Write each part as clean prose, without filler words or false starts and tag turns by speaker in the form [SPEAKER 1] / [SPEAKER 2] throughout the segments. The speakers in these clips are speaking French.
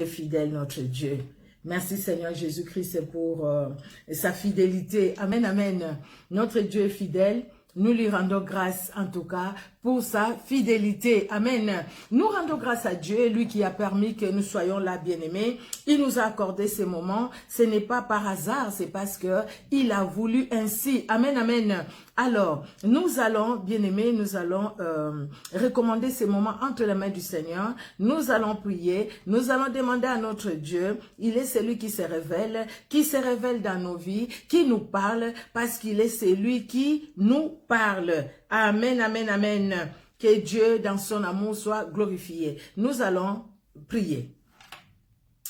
[SPEAKER 1] Fidèle notre Dieu. Merci Seigneur Jésus-Christ pour sa fidélité. Amen, amen. Notre Dieu est fidèle. Nous lui rendons grâce en tout cas pour sa fidélité. Amen. Nous rendons grâce à Dieu, lui qui a permis que nous soyons là, bien-aimés. Il nous a accordé ces moments. Ce n'est pas par hasard, c'est parce que il a voulu ainsi. Amen, amen. Alors, nous allons, bien-aimés, nous allons recommander ces moments entre les mains du Seigneur. Nous allons prier. Nous allons demander à notre Dieu. Il est celui qui se révèle dans nos vies, qui nous parle, parce qu'il est celui qui nous parle. Amen, amen, amen. Que Dieu, dans son amour, soit glorifié. Nous allons prier.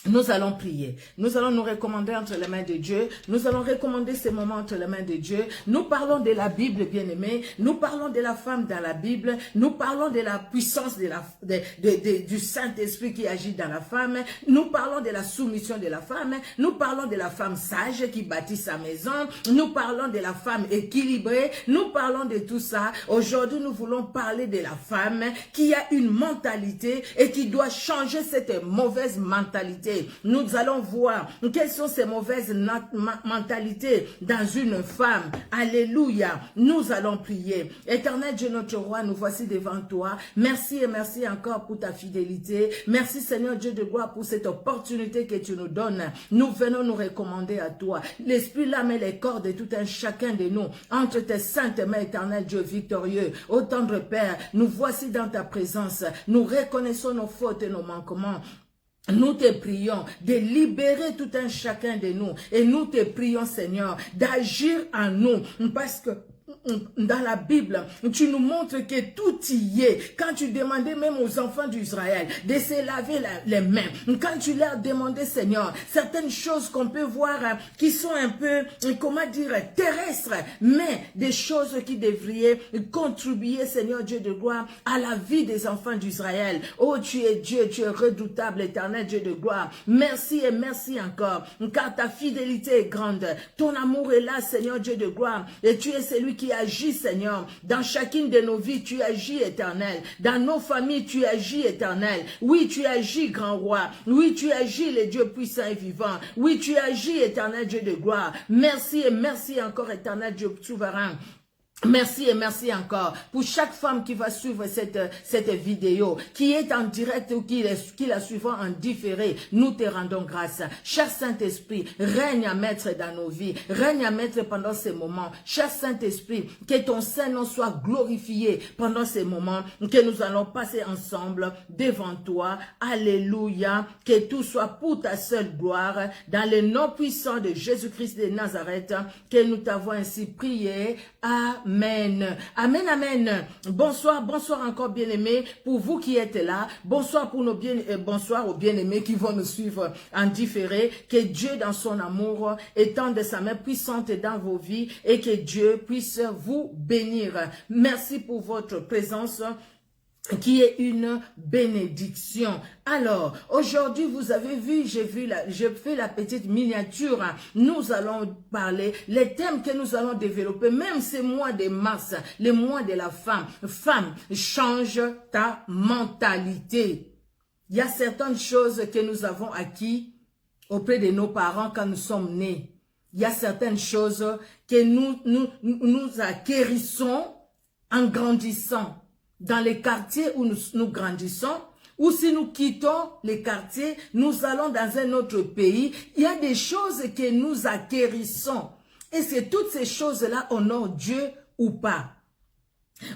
[SPEAKER 1] Nous allons prier. Nous allons nous recommander entre les mains de Dieu. Nous allons recommander ces moments entre les mains de Dieu. Nous parlons de la Bible, bien-aimés. Nous parlons de la femme dans la Bible. Nous parlons de la puissance du Saint-Esprit qui agit dans la femme. Nous parlons de la soumission de la femme. Nous parlons de la femme sage qui bâtit sa maison. Nous parlons de la femme équilibrée. Nous parlons de tout ça. Aujourd'hui, nous voulons parler de la femme qui a une mentalité et qui doit changer cette mauvaise mentalité. Nous allons voir quelles sont ces mauvaises mentalités dans une femme. Alléluia. Nous allons prier. Éternel Dieu notre roi, nous voici devant toi. Merci et merci encore pour ta fidélité. Merci Seigneur Dieu de gloire pour cette opportunité que tu nous donnes. Nous venons nous recommander à toi. L'Esprit là met les corps de tout un chacun de nous entre tes saintes mains, éternel Dieu victorieux. Ô tendre Père, nous voici dans ta présence. Nous reconnaissons nos fautes et nos manquements. Nous te prions de libérer tout un chacun de nous. Et nous te prions, Seigneur, d'agir en nous. Parce que dans la Bible, tu nous montres que tout y est. Quand tu demandais même aux enfants d'Israël de se laver les mains, quand tu leur demandais, Seigneur, certaines choses qu'on peut voir qui sont un peu, comment dire, terrestres, mais des choses qui devraient contribuer, Seigneur Dieu de gloire, à la vie des enfants d'Israël. Oh, tu es Dieu, tu es redoutable, éternel Dieu de gloire. Merci et merci encore, car ta fidélité est grande. Ton amour est là, Seigneur Dieu de gloire, et tu es celui qui agit, Seigneur. Dans chacune de nos vies, tu agis, éternel. Dans nos familles, tu agis, éternel. Oui, tu agis, grand roi. Oui, tu agis, le Dieu puissant et vivant. Oui, tu agis, éternel Dieu de gloire. Merci et merci encore, éternel Dieu souverain. Merci et merci encore pour chaque femme qui va suivre cette vidéo, qui est en direct ou qui la suivra en différé. Nous te rendons grâce. Cher Saint-Esprit, règne à maître dans nos vies. Règne à maître pendant ces moments. Cher Saint-Esprit, que ton Saint-Nom soit glorifié pendant ces moments que nous allons passer ensemble devant toi. Alléluia. Que tout soit pour ta seule gloire. Dans le nom puissant de Jésus-Christ de Nazareth, que nous t'avons ainsi prié. Amen. Amen, amen. Bonsoir, bonsoir encore bien-aimés pour vous qui êtes là. Bonsoir pour bonsoir aux bien-aimés qui vont nous suivre en différé. Que Dieu dans son amour étende sa main puissante dans vos vies et que Dieu puisse vous bénir. Merci pour votre présence, qui est une bénédiction. Alors, aujourd'hui, vous avez vu, j'ai fait la petite miniature. Nous allons parler, les thèmes que nous allons développer, même ce mois de mars, le mois de la femme. Femme, change ta mentalité. Il y a certaines choses que nous avons acquis auprès de nos parents quand nous sommes nés. Il y a certaines choses que nous acquérissons en grandissant. Dans les quartiers où nous grandissons, ou si nous quittons les quartiers, nous allons dans un autre pays, il y a des choses que nous acquérissons. Et c'est toutes ces choses-là honorent Dieu ou pas.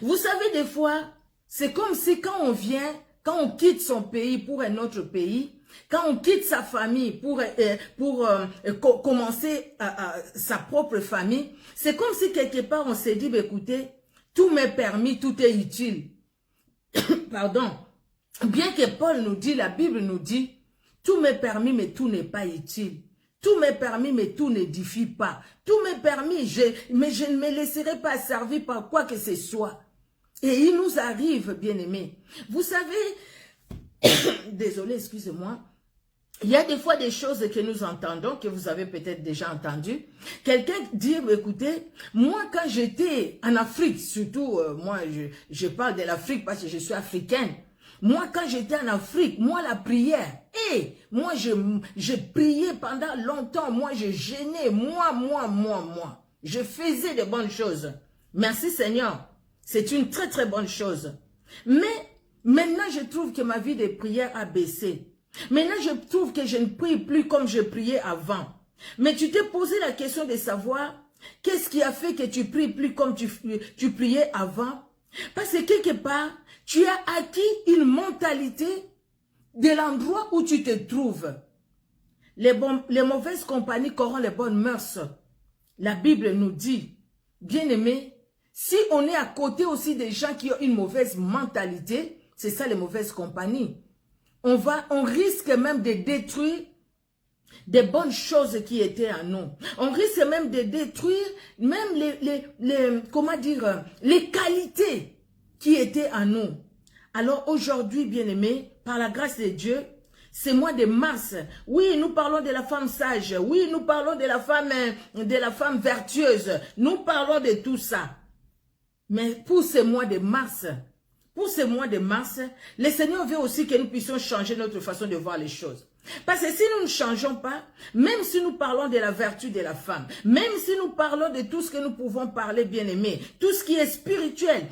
[SPEAKER 1] Vous savez, des fois, c'est comme si quand on quitte son pays pour un autre pays, quand on quitte sa famille pour commencer sa propre famille, c'est comme si quelque part on s'est dit, bah, écoutez, tout m'est permis, tout est utile. Pardon. Bien que Paul nous dit, la Bible nous dit, tout m'est permis, mais tout n'est pas utile. Tout m'est permis, mais tout n'édifie pas. Tout m'est permis, mais je ne me laisserai pas servir par quoi que ce soit. Et il nous arrive, bien-aimés. Vous savez, désolé, excusez-moi. Il y a des fois des choses que nous entendons, que vous avez peut-être déjà entendu. Quelqu'un dit, écoutez, moi quand j'étais en Afrique, surtout, moi je parle de l'Afrique parce que je suis africaine. Moi, quand j'étais en Afrique, moi, la prière, moi, je priais pendant longtemps. Moi, je gênais. Moi. Je faisais de bonnes choses. Merci Seigneur. C'est une très, très bonne chose. Mais maintenant, je trouve que ma vie de prière a baissé. Maintenant, je trouve que je ne prie plus comme je priais avant. Mais tu t'es posé la question de savoir qu'est-ce qui a fait que tu pries plus comme tu priais avant? Parce que quelque part, tu as acquis une mentalité de l'endroit où tu te trouves. Les mauvaises compagnies corrompent les bonnes mœurs. La Bible nous dit, bien-aimés, si on est à côté aussi des gens qui ont une mauvaise mentalité, c'est ça les mauvaises compagnies. On risque même de détruire des bonnes choses qui étaient en nous. On risque même de détruire même les qualités qui étaient en nous. Alors aujourd'hui, bien-aimés, par la grâce de Dieu, c'est mois de mars. Oui, nous parlons de la femme sage. Oui, nous parlons de la femme vertueuse. Nous parlons de tout ça. Mais pour ce mois de mars, le Seigneur veut aussi que nous puissions changer notre façon de voir les choses. Parce que si nous ne changeons pas, même si nous parlons de la vertu de la femme, même si nous parlons de tout ce que nous pouvons parler, bien-aimés, tout ce qui est spirituel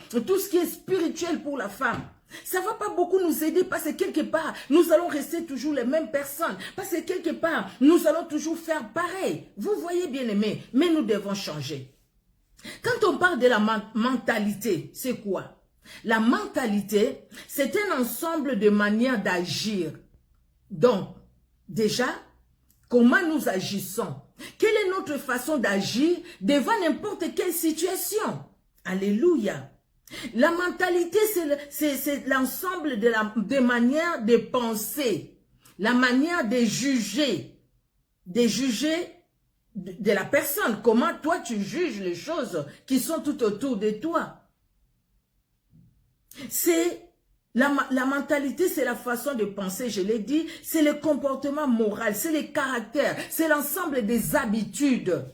[SPEAKER 1] pour la femme, ça ne va pas beaucoup nous aider parce que quelque part, nous allons rester toujours les mêmes personnes. Parce que quelque part, nous allons toujours faire pareil. Vous voyez, bien-aimés, mais nous devons changer. Quand on parle de la mentalité, c'est quoi? La mentalité, c'est un ensemble de manières d'agir. Donc, déjà, comment nous agissons? Quelle est notre façon d'agir devant n'importe quelle situation? Alléluia. La mentalité, c'est l'ensemble des manières de penser, la manière de juger de la personne. Comment toi tu juges les choses qui sont tout autour de toi. C'est la mentalité, c'est la façon de penser, je l'ai dit, c'est le comportement moral, c'est le caractère, c'est l'ensemble des habitudes.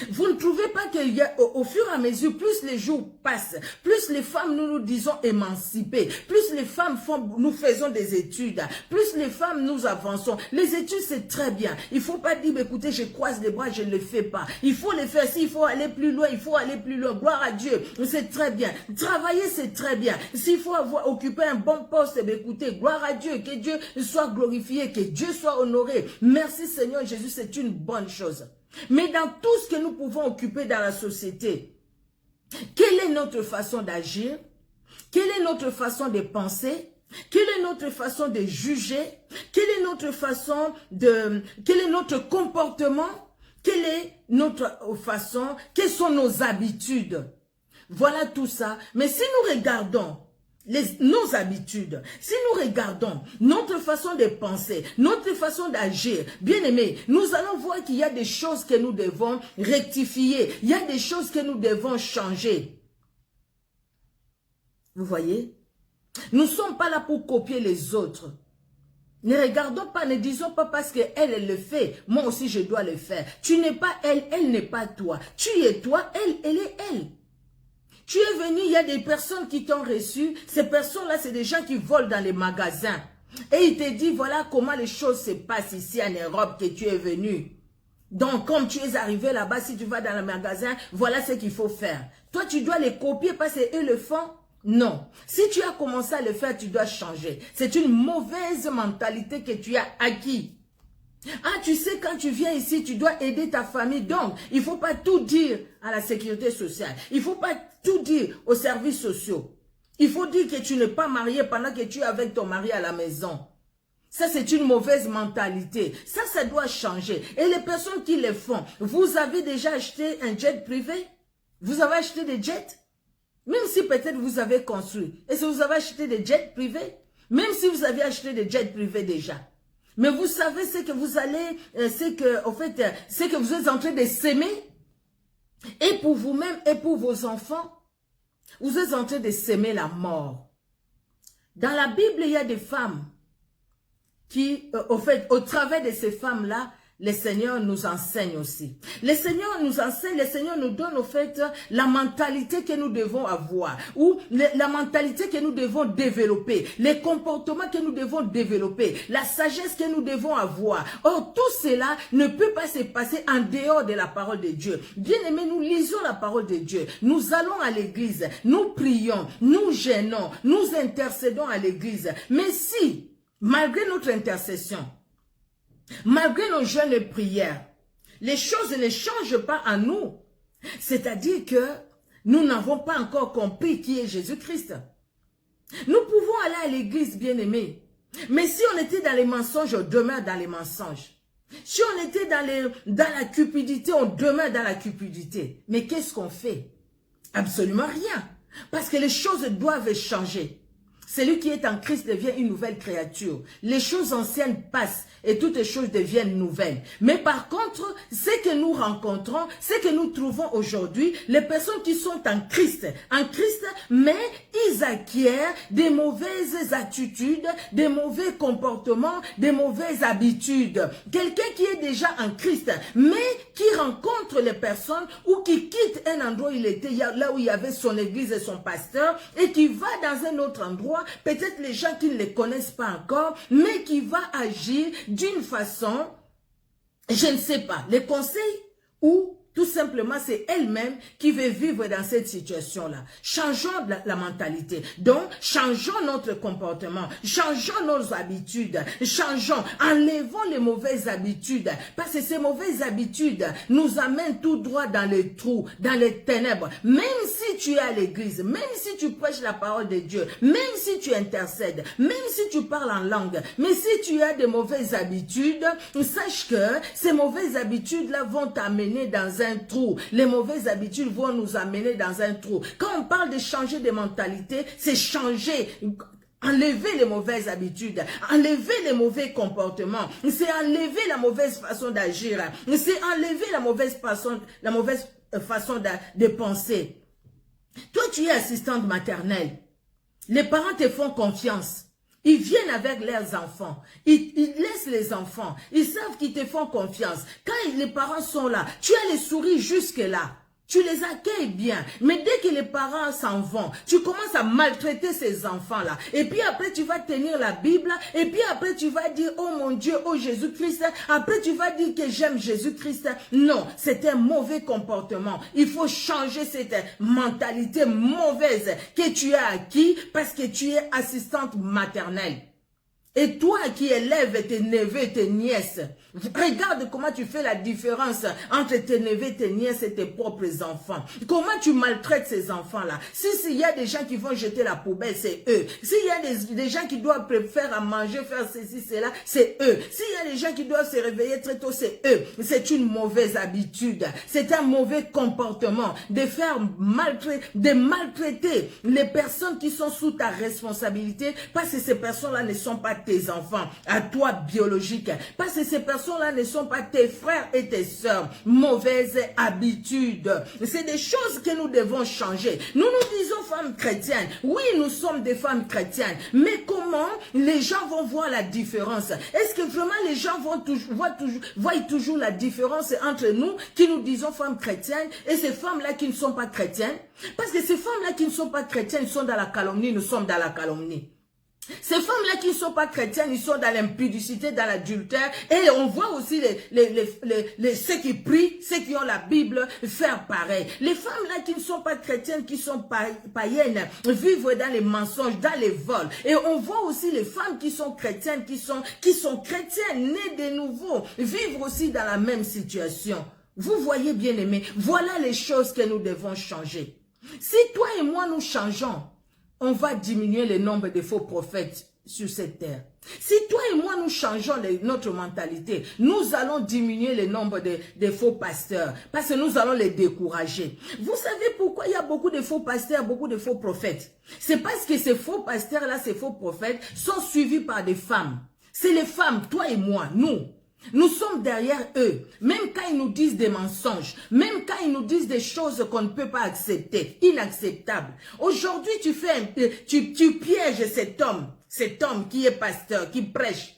[SPEAKER 1] Vous ne trouvez pas qu'au fur et à mesure, plus les jours passent, plus les femmes nous disons émancipées, plus les femmes nous faisons des études, plus les femmes nous avançons. Les études, c'est très bien. Il ne faut pas dire, écoutez, je croise les bras, je ne le fais pas. Il faut les faire, s'il faut aller plus loin, il faut aller plus loin. Gloire à Dieu, c'est très bien. Travailler, c'est très bien. S'il faut occuper un bon poste, écoutez, gloire à Dieu, que Dieu soit glorifié, que Dieu soit honoré. Merci Seigneur Jésus, c'est une bonne chose. Mais dans tout ce que nous pouvons occuper dans la société, quelle est notre façon d'agir? Quelle est notre façon de penser? Quelle est notre façon de juger? Quelle est notre façon quel est notre comportement? Quelle est notre façon? Quelles sont nos habitudes? Voilà tout ça. Mais si nous regardons nos habitudes, si nous regardons notre façon de penser, notre façon d'agir, bien aimé, nous allons voir qu'il y a des choses que nous devons rectifier, il y a des choses que nous devons changer. Vous voyez? Nous ne sommes pas là pour copier les autres. Ne regardons pas, ne disons pas parce qu'elle, elle le fait, moi aussi je dois le faire. Tu n'es pas elle, elle n'est pas toi. Tu es toi, elle est elle. Tu es venu, il y a des personnes qui t'ont reçu. Ces personnes-là, c'est des gens qui volent dans les magasins. Et il te dit, voilà comment les choses se passent ici en Europe que tu es venu. Donc, comme tu es arrivé là-bas, si tu vas dans le magasin, voilà ce qu'il faut faire. Toi, tu dois les copier parce qu'eux le font. Non. Si tu as commencé à le faire, tu dois changer. C'est une mauvaise mentalité que tu as acquis. Ah, tu sais, quand tu viens ici, tu dois aider ta famille. Donc, il ne faut pas tout dire à la sécurité sociale. Il ne faut pas tout dire aux services sociaux. Il faut dire que tu n'es pas marié pendant que tu es avec ton mari à la maison. Ça, c'est une mauvaise mentalité. Ça doit changer. Et les personnes qui le font, vous avez déjà acheté un jet privé? Vous avez acheté des jets? Même si peut-être vous avez construit. Est-ce que vous avez acheté des jets privés? Même si vous avez acheté des jets privés déjà. Mais vous savez ce que vous allez, c'est que vous êtes en train de s'aimer. Et pour vous-même et pour vos enfants, vous êtes en train de s'aimer la mort. Dans la Bible, il y a des femmes qui, au travers de ces femmes-là, le Seigneur nous enseigne aussi. Le Seigneur nous enseigne, le Seigneur nous donne au fait la mentalité que nous devons avoir, ou la mentalité que nous devons développer, les comportements que nous devons développer, la sagesse que nous devons avoir. Or, tout cela ne peut pas se passer en dehors de la parole de Dieu. Bien-aimés, nous lisons la parole de Dieu, nous allons à l'église, nous prions, nous jeûnons, nous intercédons à l'église. Mais si, malgré notre intercession, malgré nos jeûnes et prières, les choses ne changent pas en nous. C'est-à-dire que nous n'avons pas encore compris qui est Jésus-Christ. Nous pouvons aller à l'église, bien-aimés. Mais si on était dans les mensonges, on demeure dans les mensonges. Si on était dans la cupidité, on demeure dans la cupidité. Mais qu'est-ce qu'on fait? Absolument rien. Parce que les choses doivent changer. Celui qui est en Christ devient une nouvelle créature. Les choses anciennes passent et toutes les choses deviennent nouvelles. Mais par contre, ce que nous rencontrons, ce que nous trouvons aujourd'hui, les personnes qui sont en Christ, mais ils acquièrent des mauvaises attitudes, des mauvais comportements, des mauvaises habitudes. Quelqu'un qui est déjà en Christ, mais qui rencontre les personnes ou qui quitte un endroit où il était, là où il y avait son église et son pasteur, et qui va dans un autre endroit, peut-être les gens qui ne les connaissent pas encore, mais qui va agir d'une façon, je ne sais pas, les conseils ou tout simplement c'est elle-même qui veut vivre dans cette situation-là. Changeons la mentalité. Donc, changeons notre comportement, changeons nos habitudes, enlevons les mauvaises habitudes. Parce que ces mauvaises habitudes nous amènent tout droit dans les trous, dans les ténèbres. Même si tu es à l'église, même si tu prêches la parole de Dieu, même si tu intercèdes, même si tu parles en langue, mais si tu as des mauvaises habitudes, sache que ces mauvaises habitudes-là vont t'amener dans un trou. Les mauvaises habitudes vont nous amener dans un trou. Quand on parle de changer de mentalité, c'est changer, enlever les mauvaises habitudes, enlever les mauvais comportements, c'est enlever la mauvaise façon d'agir, c'est enlever la mauvaise façon de penser. Toi, tu es assistante maternelle. Les parents te font confiance. Ils viennent avec leurs enfants. Ils laissent les enfants. Ils savent qu'ils te font confiance. Quand les parents sont là, tu as les souris jusque-là. Tu les accueilles bien. Mais dès que les parents s'en vont, tu commences à maltraiter ces enfants-là. Et puis après, tu vas tenir la Bible. Et puis après, tu vas dire, oh mon Dieu, oh Jésus-Christ. Après, tu vas dire que j'aime Jésus-Christ. Non, c'est un mauvais comportement. Il faut changer cette mentalité mauvaise que tu as acquis parce que tu es assistante maternelle. Et toi qui élèves tes neveux et tes nièces, regarde comment tu fais la différence entre tes neveux, tes nièces et tes propres enfants. Comment tu maltraites ces enfants-là. S'il y a des gens qui vont jeter la poubelle, c'est eux. S'il y a des gens qui doivent faire à manger, faire ceci, cela, c'est eux. S'il y a des gens qui doivent se réveiller très tôt, c'est eux. C'est une mauvaise habitude. C'est un mauvais comportement de maltraiter les personnes qui sont sous ta responsabilité parce que ces personnes-là ne sont pas tes enfants, à toi biologique, parce que ces personnes-là ne sont pas tes frères et tes sœurs. Mauvaise habitude. C'est des choses que nous devons changer. Nous nous disons femmes chrétiennes. Oui, nous sommes des femmes chrétiennes. Mais comment les gens vont voir la différence? Est-ce que vraiment les gens voient toujours la différence entre nous qui nous disons femmes chrétiennes et ces femmes-là qui ne sont pas chrétiennes? Parce que ces femmes-là qui ne sont pas chrétiennes sont dans la calomnie, nous sommes dans la calomnie. Ces femmes-là qui ne sont pas chrétiennes, ils sont dans l'impudicité, dans l'adultère. Et on voit aussi ceux qui prient, ceux qui ont la Bible, faire pareil. Les femmes-là qui ne sont pas chrétiennes, qui sont païennes, vivent dans les mensonges, dans les vols. Et on voit aussi les femmes qui sont chrétiennes, qui sont chrétiennes, nées de nouveau, vivre aussi dans la même situation. Vous voyez, bien aimés, voilà les choses que nous devons changer. Si toi et moi nous changeons, on va diminuer le nombre de faux prophètes sur cette terre. Si toi et moi nous changeons notre mentalité, nous allons diminuer le nombre de faux pasteurs parce que nous allons les décourager. Vous savez pourquoi il y a beaucoup de faux pasteurs, beaucoup de faux prophètes? C'est parce que ces faux pasteurs-là, ces faux prophètes sont suivis par des femmes. C'est les femmes, toi et moi, nous sommes derrière eux, même quand ils nous disent des mensonges, même quand ils nous disent des choses qu'on ne peut pas accepter, inacceptables. Aujourd'hui, tu pièges cet homme qui est pasteur, qui prêche,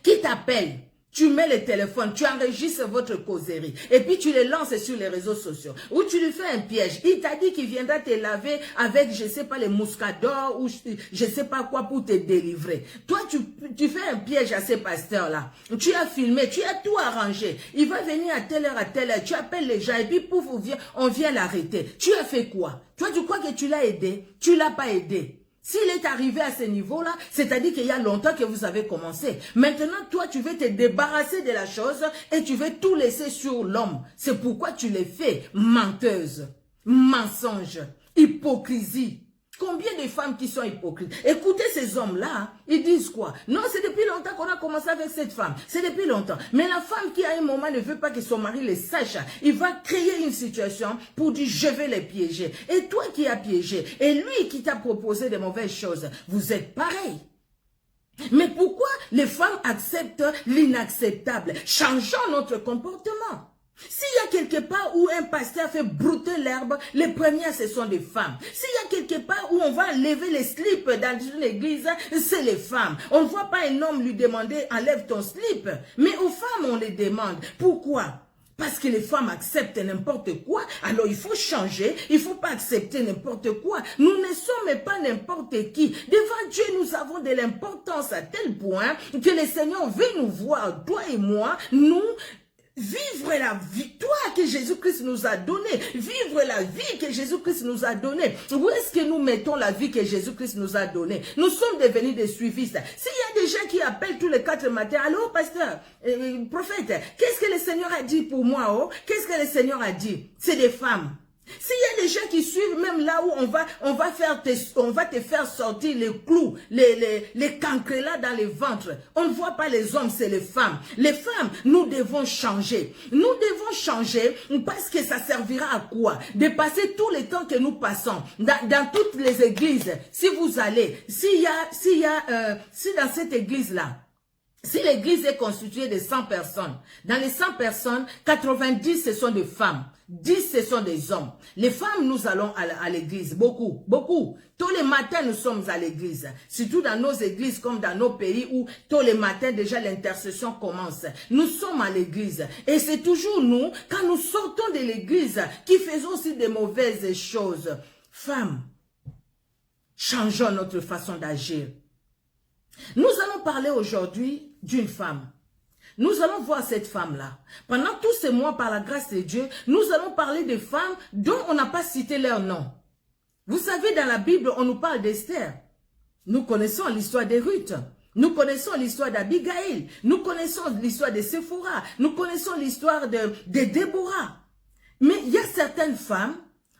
[SPEAKER 1] qui t'appelle. tu mets le téléphone, tu enregistres votre causerie et puis tu les lances sur les réseaux sociaux ou tu lui fais un piège. Il t'a dit qu'il viendra te laver avec, je sais pas, les mouscadors ou je sais pas quoi pour te délivrer. Toi, tu fais un piège à ces pasteurs-là. Tu as filmé, tu as tout arrangé. Il va venir à telle heure, tu appelles les gens et puis pouf, on vient l'arrêter. Tu as fait quoi? Toi, tu crois que tu l'as aidé? Tu l'as pas aidé. S'il est arrivé à ce niveau-là, c'est-à-dire qu'il y a longtemps que vous avez commencé. Maintenant, toi, tu veux te débarrasser de la chose et tu veux tout laisser sur l'homme. C'est pourquoi tu les fais menteuse, mensonge, hypocrisie. Combien de femmes qui sont hypocrites? Écoutez ces hommes-là, hein, ils disent quoi? Non, c'est depuis longtemps qu'on a commencé avec cette femme. C'est depuis longtemps. Mais la femme qui à un moment ne veut pas que son mari le sache, il va créer une situation pour dire je vais les piéger. Et toi qui as piégé, et lui qui t'a proposé de mauvaises choses, vous êtes pareil. Mais pourquoi les femmes acceptent l'inacceptable? Changeons notre comportement. S'il y a quelque part où un pasteur fait brouter l'herbe, les premières ce sont des femmes. S'il y a quelque part où on va lever les slips dans une église, c'est les femmes. On ne voit pas un homme lui demander enlève ton slip. Mais aux femmes on les demande. Pourquoi? Parce que les femmes acceptent n'importe quoi, alors il faut changer, il ne faut pas accepter n'importe quoi. Nous ne sommes pas n'importe qui. Devant Dieu, nous avons de l'importance à tel point que le Seigneur veut nous voir, toi et moi, nous vivre la victoire que Jésus-Christ nous a donnée, vivre la vie que Jésus-Christ nous a donnée. Où est-ce que nous mettons la vie que Jésus-Christ nous a donnée? Nous sommes devenus des suivistes. S'il y a des gens qui appellent tous les 4 matins, allô pasteur, prophète, qu'est-ce que le Seigneur a dit pour moi? Oh? Qu'est-ce que le Seigneur a dit? C'est des femmes. S'il y a des gens qui suivent même là où on va te faire sortir les clous, les cancrelats dans les ventres. On ne voit pas les hommes, c'est les femmes. Les femmes, nous devons changer. Nous devons changer parce que ça servira à quoi? De passer tout le temps que nous passons dans toutes les églises. Si vous allez, si dans cette église-là, si l'église est constituée de 100 personnes, dans les 100 personnes, 90 ce sont des femmes, 10 ce sont des hommes. Les femmes, nous allons à l'église, beaucoup, beaucoup. Tous les matins, nous sommes à l'église. Surtout dans nos églises comme dans nos pays où tous les matins, déjà l'intercession commence. Nous sommes à l'église. Et c'est toujours nous, quand nous sortons de l'église, qui faisons aussi de mauvaises choses. Femmes, changeons notre façon d'agir. Nous allons parler aujourd'hui d'une femme. Nous allons voir cette femme-là. Pendant tous ces mois, par la grâce de Dieu, nous allons parler de femmes dont on n'a pas cité leur nom. Vous savez, dans la Bible, on nous parle d'Esther. Nous connaissons l'histoire de Ruth. Nous connaissons l'histoire d'Abigail. Nous connaissons l'histoire de Séphora. Nous connaissons l'histoire de Déborah. Mais il y a certaines femmes,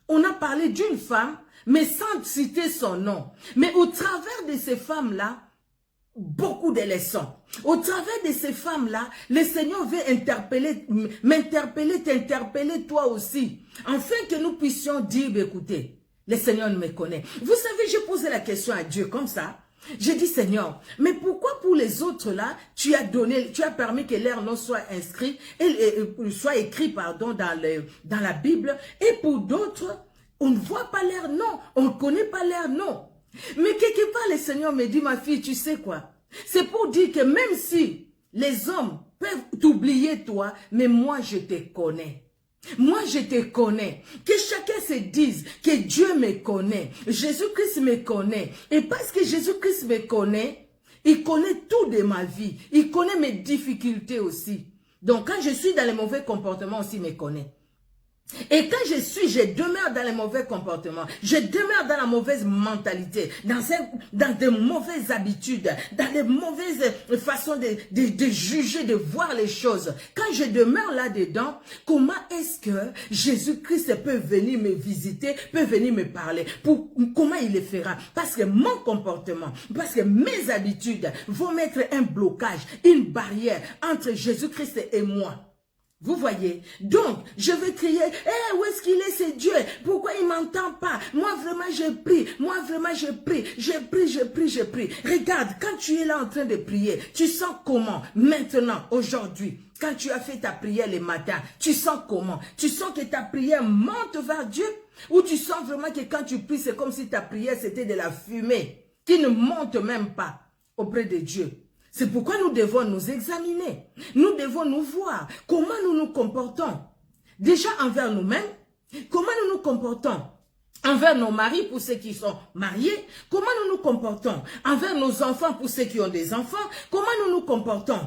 [SPEAKER 1] on a parlé d'une femme, mais sans citer son nom. Mais au travers de ces femmes-là, beaucoup de leçons. Au travers de ces femmes-là, le Seigneur veut m'interpeller, t'interpeller toi aussi. Afin que nous puissions dire, écoutez, le Seigneur me connaît. Vous savez, j'ai posé la question à Dieu comme ça. J'ai dit, Seigneur, mais pourquoi pour les autres là, tu as permis que leur nom soit inscrit, soit écrit, pardon, dans la Bible, et pour d'autres, on ne voit pas leur nom, on ne connaît pas leur nom. Mais quelque part, le Seigneur me dit, ma fille, tu sais quoi? C'est pour dire que même si les hommes peuvent t'oublier toi, mais moi je te connais. Moi je te connais. Que chacun se dise que Dieu me connaît. Jésus-Christ me connaît. Et parce que Jésus-Christ me connaît, il connaît tout de ma vie. Il connaît mes difficultés aussi. Donc quand je suis dans les mauvais comportements aussi, il me connaît. Et quand je demeure dans les mauvais comportements, je demeure dans la mauvaise mentalité, dans de mauvaises habitudes, dans de mauvaises façons de juger, de voir les choses. Quand je demeure là-dedans, comment est-ce que Jésus-Christ peut venir me visiter, peut venir me parler? Comment il le fera? Parce que mon comportement, parce que mes habitudes vont mettre un blocage, une barrière entre Jésus-Christ et moi. Vous voyez? Donc, je vais crier, où est-ce qu'il est, c'est Dieu? Pourquoi il ne m'entend pas? Moi, vraiment, je prie. Moi, vraiment, je prie. Je prie. Regarde, quand tu es là en train de prier, tu sens comment? Maintenant, aujourd'hui, quand tu as fait ta prière le matin, tu sens comment? Tu sens que ta prière monte vers Dieu? Ou tu sens vraiment que quand tu pries, c'est comme si ta prière, c'était de la fumée qui ne monte même pas auprès de Dieu? C'est pourquoi nous devons nous examiner. Nous devons nous voir comment nous nous comportons. Déjà envers nous-mêmes, comment nous nous comportons envers nos maris pour ceux qui sont mariés, comment nous nous comportons envers nos enfants pour ceux qui ont des enfants, comment nous nous comportons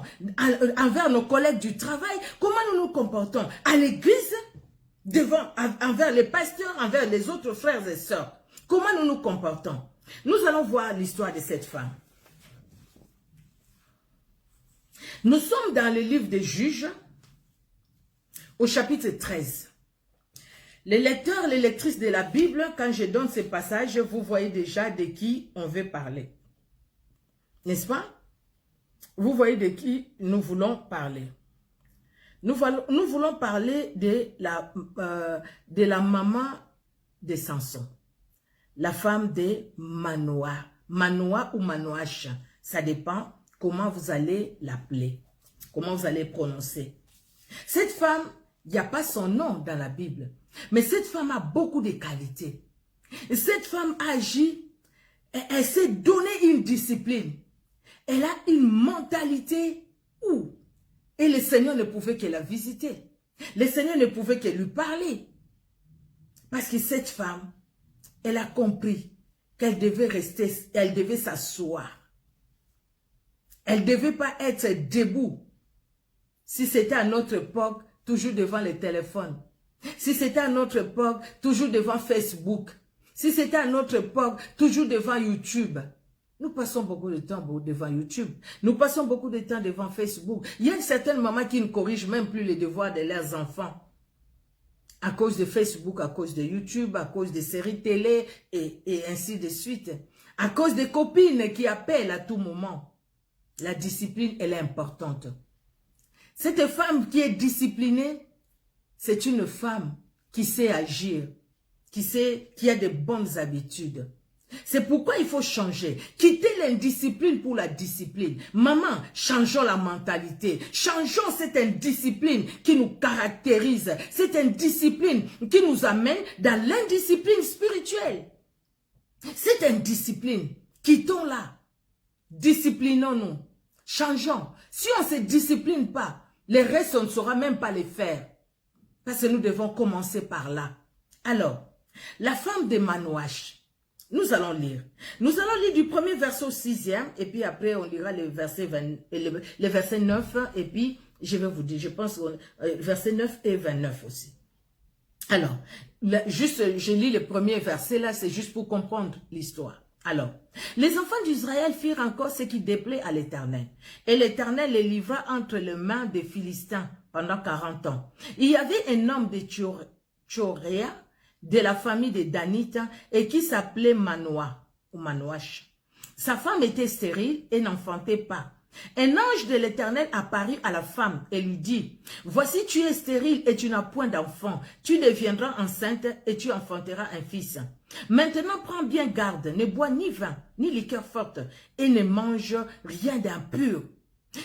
[SPEAKER 1] envers nos collègues du travail, comment nous nous comportons à l'église, envers les pasteurs, envers les autres frères et sœurs. Comment nous nous comportons? Nous allons voir l'histoire de cette femme. Nous sommes dans le livre des Juges, au chapitre 13. Les lecteurs, les lectrices de la Bible, quand je donne ces passages, vous voyez déjà de qui on veut parler. N'est-ce pas? Vous voyez de qui nous voulons parler. Nous voulons parler de la maman de Samson. La femme de Manoah. Manoah ou Manoach. Ça dépend comment vous allez l'appeler. Comment vous allez prononcer. Cette femme, il n'y a pas son nom dans la Bible. Mais cette femme a beaucoup de qualités. Et cette femme agit, elle s'est donné une discipline. Elle a une mentalité où et le Seigneur ne pouvait que la visiter. Le Seigneur ne pouvait que lui parler. Parce que cette femme, elle a compris qu'elle devait rester, elle devait s'asseoir. Elle ne devait pas être debout. Si c'était à notre époque, toujours devant le téléphone. Si c'était à notre époque, toujours devant Facebook. Si c'était à notre époque, toujours devant YouTube. Nous passons beaucoup de temps devant YouTube. Nous passons beaucoup de temps devant Facebook. Il y a certaines mamans qui ne corrigent même plus les devoirs de leurs enfants. À cause de Facebook, à cause de YouTube, à cause des séries télé et ainsi de suite. À cause des copines qui appellent à tout moment. La discipline, elle est importante. Cette femme qui est disciplinée, c'est une femme qui sait agir, qui a de bonnes habitudes. C'est pourquoi il faut changer. Quitter l'indiscipline pour la discipline. Maman, changeons la mentalité. Changeons cette indiscipline qui nous caractérise. Cette indiscipline qui nous amène dans l'indiscipline spirituelle. Cette indiscipline, quittons-la. Disciplinons-nous. Changeons. Si on ne se discipline pas, les restes, on ne saura même pas les faire. Parce que nous devons commencer par là. Alors, la femme de Manoach, nous allons lire. Nous allons lire du premier verset au 6e, et puis après on lira le verset 9, et puis je vais vous dire, je pense, verset 9 et 29 aussi. Alors, je lis le premier verset là, c'est juste pour comprendre l'histoire. Alors, les enfants d'Israël firent encore ce qui déplaît à l'Éternel. Et l'Éternel les livra entre les mains des Philistins pendant 40 ans. Il y avait un homme de Tchoréa, de la famille de Danita, et qui s'appelait Manoah, ou Manoach. Sa femme était stérile et n'enfantait pas. Un ange de l'Éternel apparut à la femme et lui dit, « Voici tu es stérile et tu n'as point d'enfant. Tu deviendras enceinte et tu enfanteras un fils. Maintenant prends bien garde, ne bois ni vin, ni liqueur forte, et ne mange rien d'impur.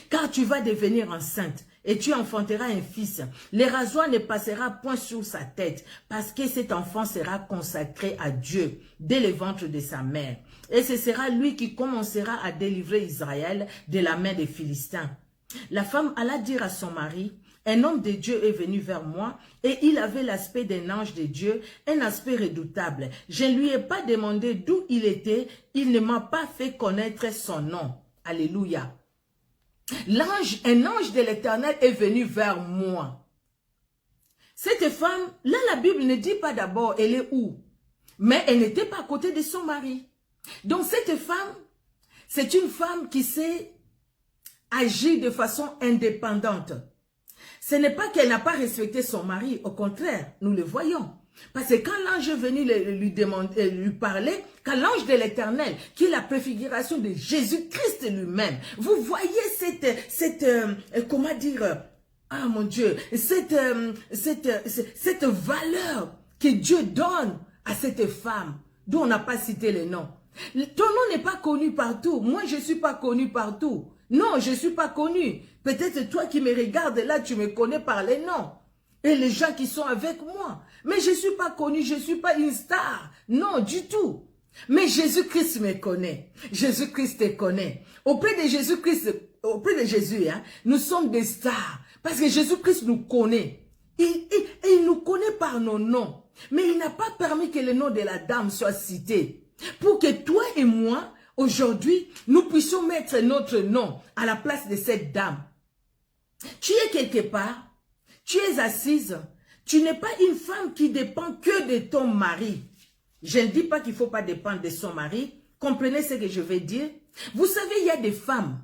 [SPEAKER 1] Car tu vas devenir enceinte et tu enfanteras un fils. Le rasoir ne passera point sur sa tête, parce que cet enfant sera consacré à Dieu dès le ventre de sa mère. Et ce sera lui qui commencera à délivrer Israël de la main des Philistins. » La femme alla dire à son mari, « Un homme de Dieu est venu vers moi, et il avait l'aspect d'un ange de Dieu, un aspect redoutable. Je ne lui ai pas demandé d'où il était, il ne m'a pas fait connaître son nom. » Alléluia. Un ange de l'Éternel est venu vers moi. Cette femme, là la Bible ne dit pas d'abord elle est où, mais elle n'était pas à côté de son mari. Donc cette femme, c'est une femme qui sait agir de façon indépendante. Ce n'est pas qu'elle n'a pas respecté son mari, au contraire, nous le voyons. Parce que quand l'ange est venu lui parler, quand l'ange de l'Éternel, qui est la préfiguration de Jésus-Christ lui-même, vous voyez comment dire, ah mon Dieu, cette valeur que Dieu donne à cette femme, dont on n'a pas cité le nom. Ton nom n'est pas connu partout. Moi, je ne suis pas connu partout. Non, je ne suis pas connu. Peut-être toi qui me regardes là, tu me connais par les noms. Et les gens qui sont avec moi. Mais je ne suis pas connu, je ne suis pas une star. Non, du tout. Mais Jésus-Christ me connaît. Jésus-Christ te connaît. Auprès de Jésus-Christ, auprès de Jésus, hein, nous sommes des stars. Parce que Jésus-Christ nous connaît. Il nous connaît par nos noms. Mais il n'a pas permis que le nom de la dame soit cité. Pour que toi et moi, aujourd'hui, nous puissions mettre notre nom à la place de cette dame. Tu es quelque part, tu es assise, tu n'es pas une femme qui dépend que de ton mari. Je ne dis pas qu'il ne faut pas dépendre de son mari. Comprenez ce que je vais dire? Vous savez, il y a des femmes.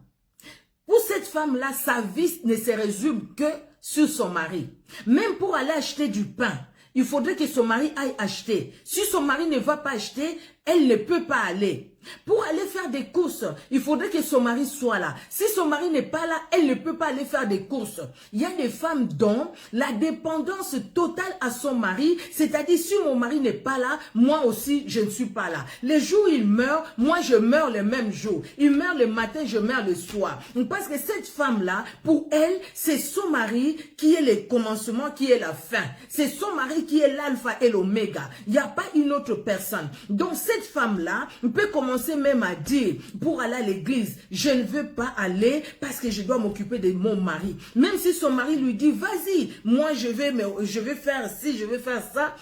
[SPEAKER 1] Pour cette femme-là, sa vie ne se résume que sur son mari. Même pour aller acheter du pain, il faudrait que son mari aille acheter. Si son mari ne va pas acheter, elle ne peut pas aller. Pour aller faire des courses, il faudrait que son mari soit là. Si son mari n'est pas là, elle ne peut pas aller faire des courses. Il y a des femmes dont la dépendance totale à son mari, c'est-à-dire si mon mari n'est pas là, moi aussi je ne suis pas là. Les jours où il meurt, moi je meurs le même jour. Il meurt le matin, je meurs le soir. Parce que cette femme-là, pour elle, c'est son mari qui est le commencement, qui est la fin. C'est son mari qui est l'alpha et l'oméga. Il n'y a pas une autre personne. Donc cette femme-là peut commencer même à dire, pour aller à l'église, je ne veux pas aller parce que je dois m'occuper de mon mari. Même si son mari lui dit, vas-y, moi je vais faire ci, je vais faire ça.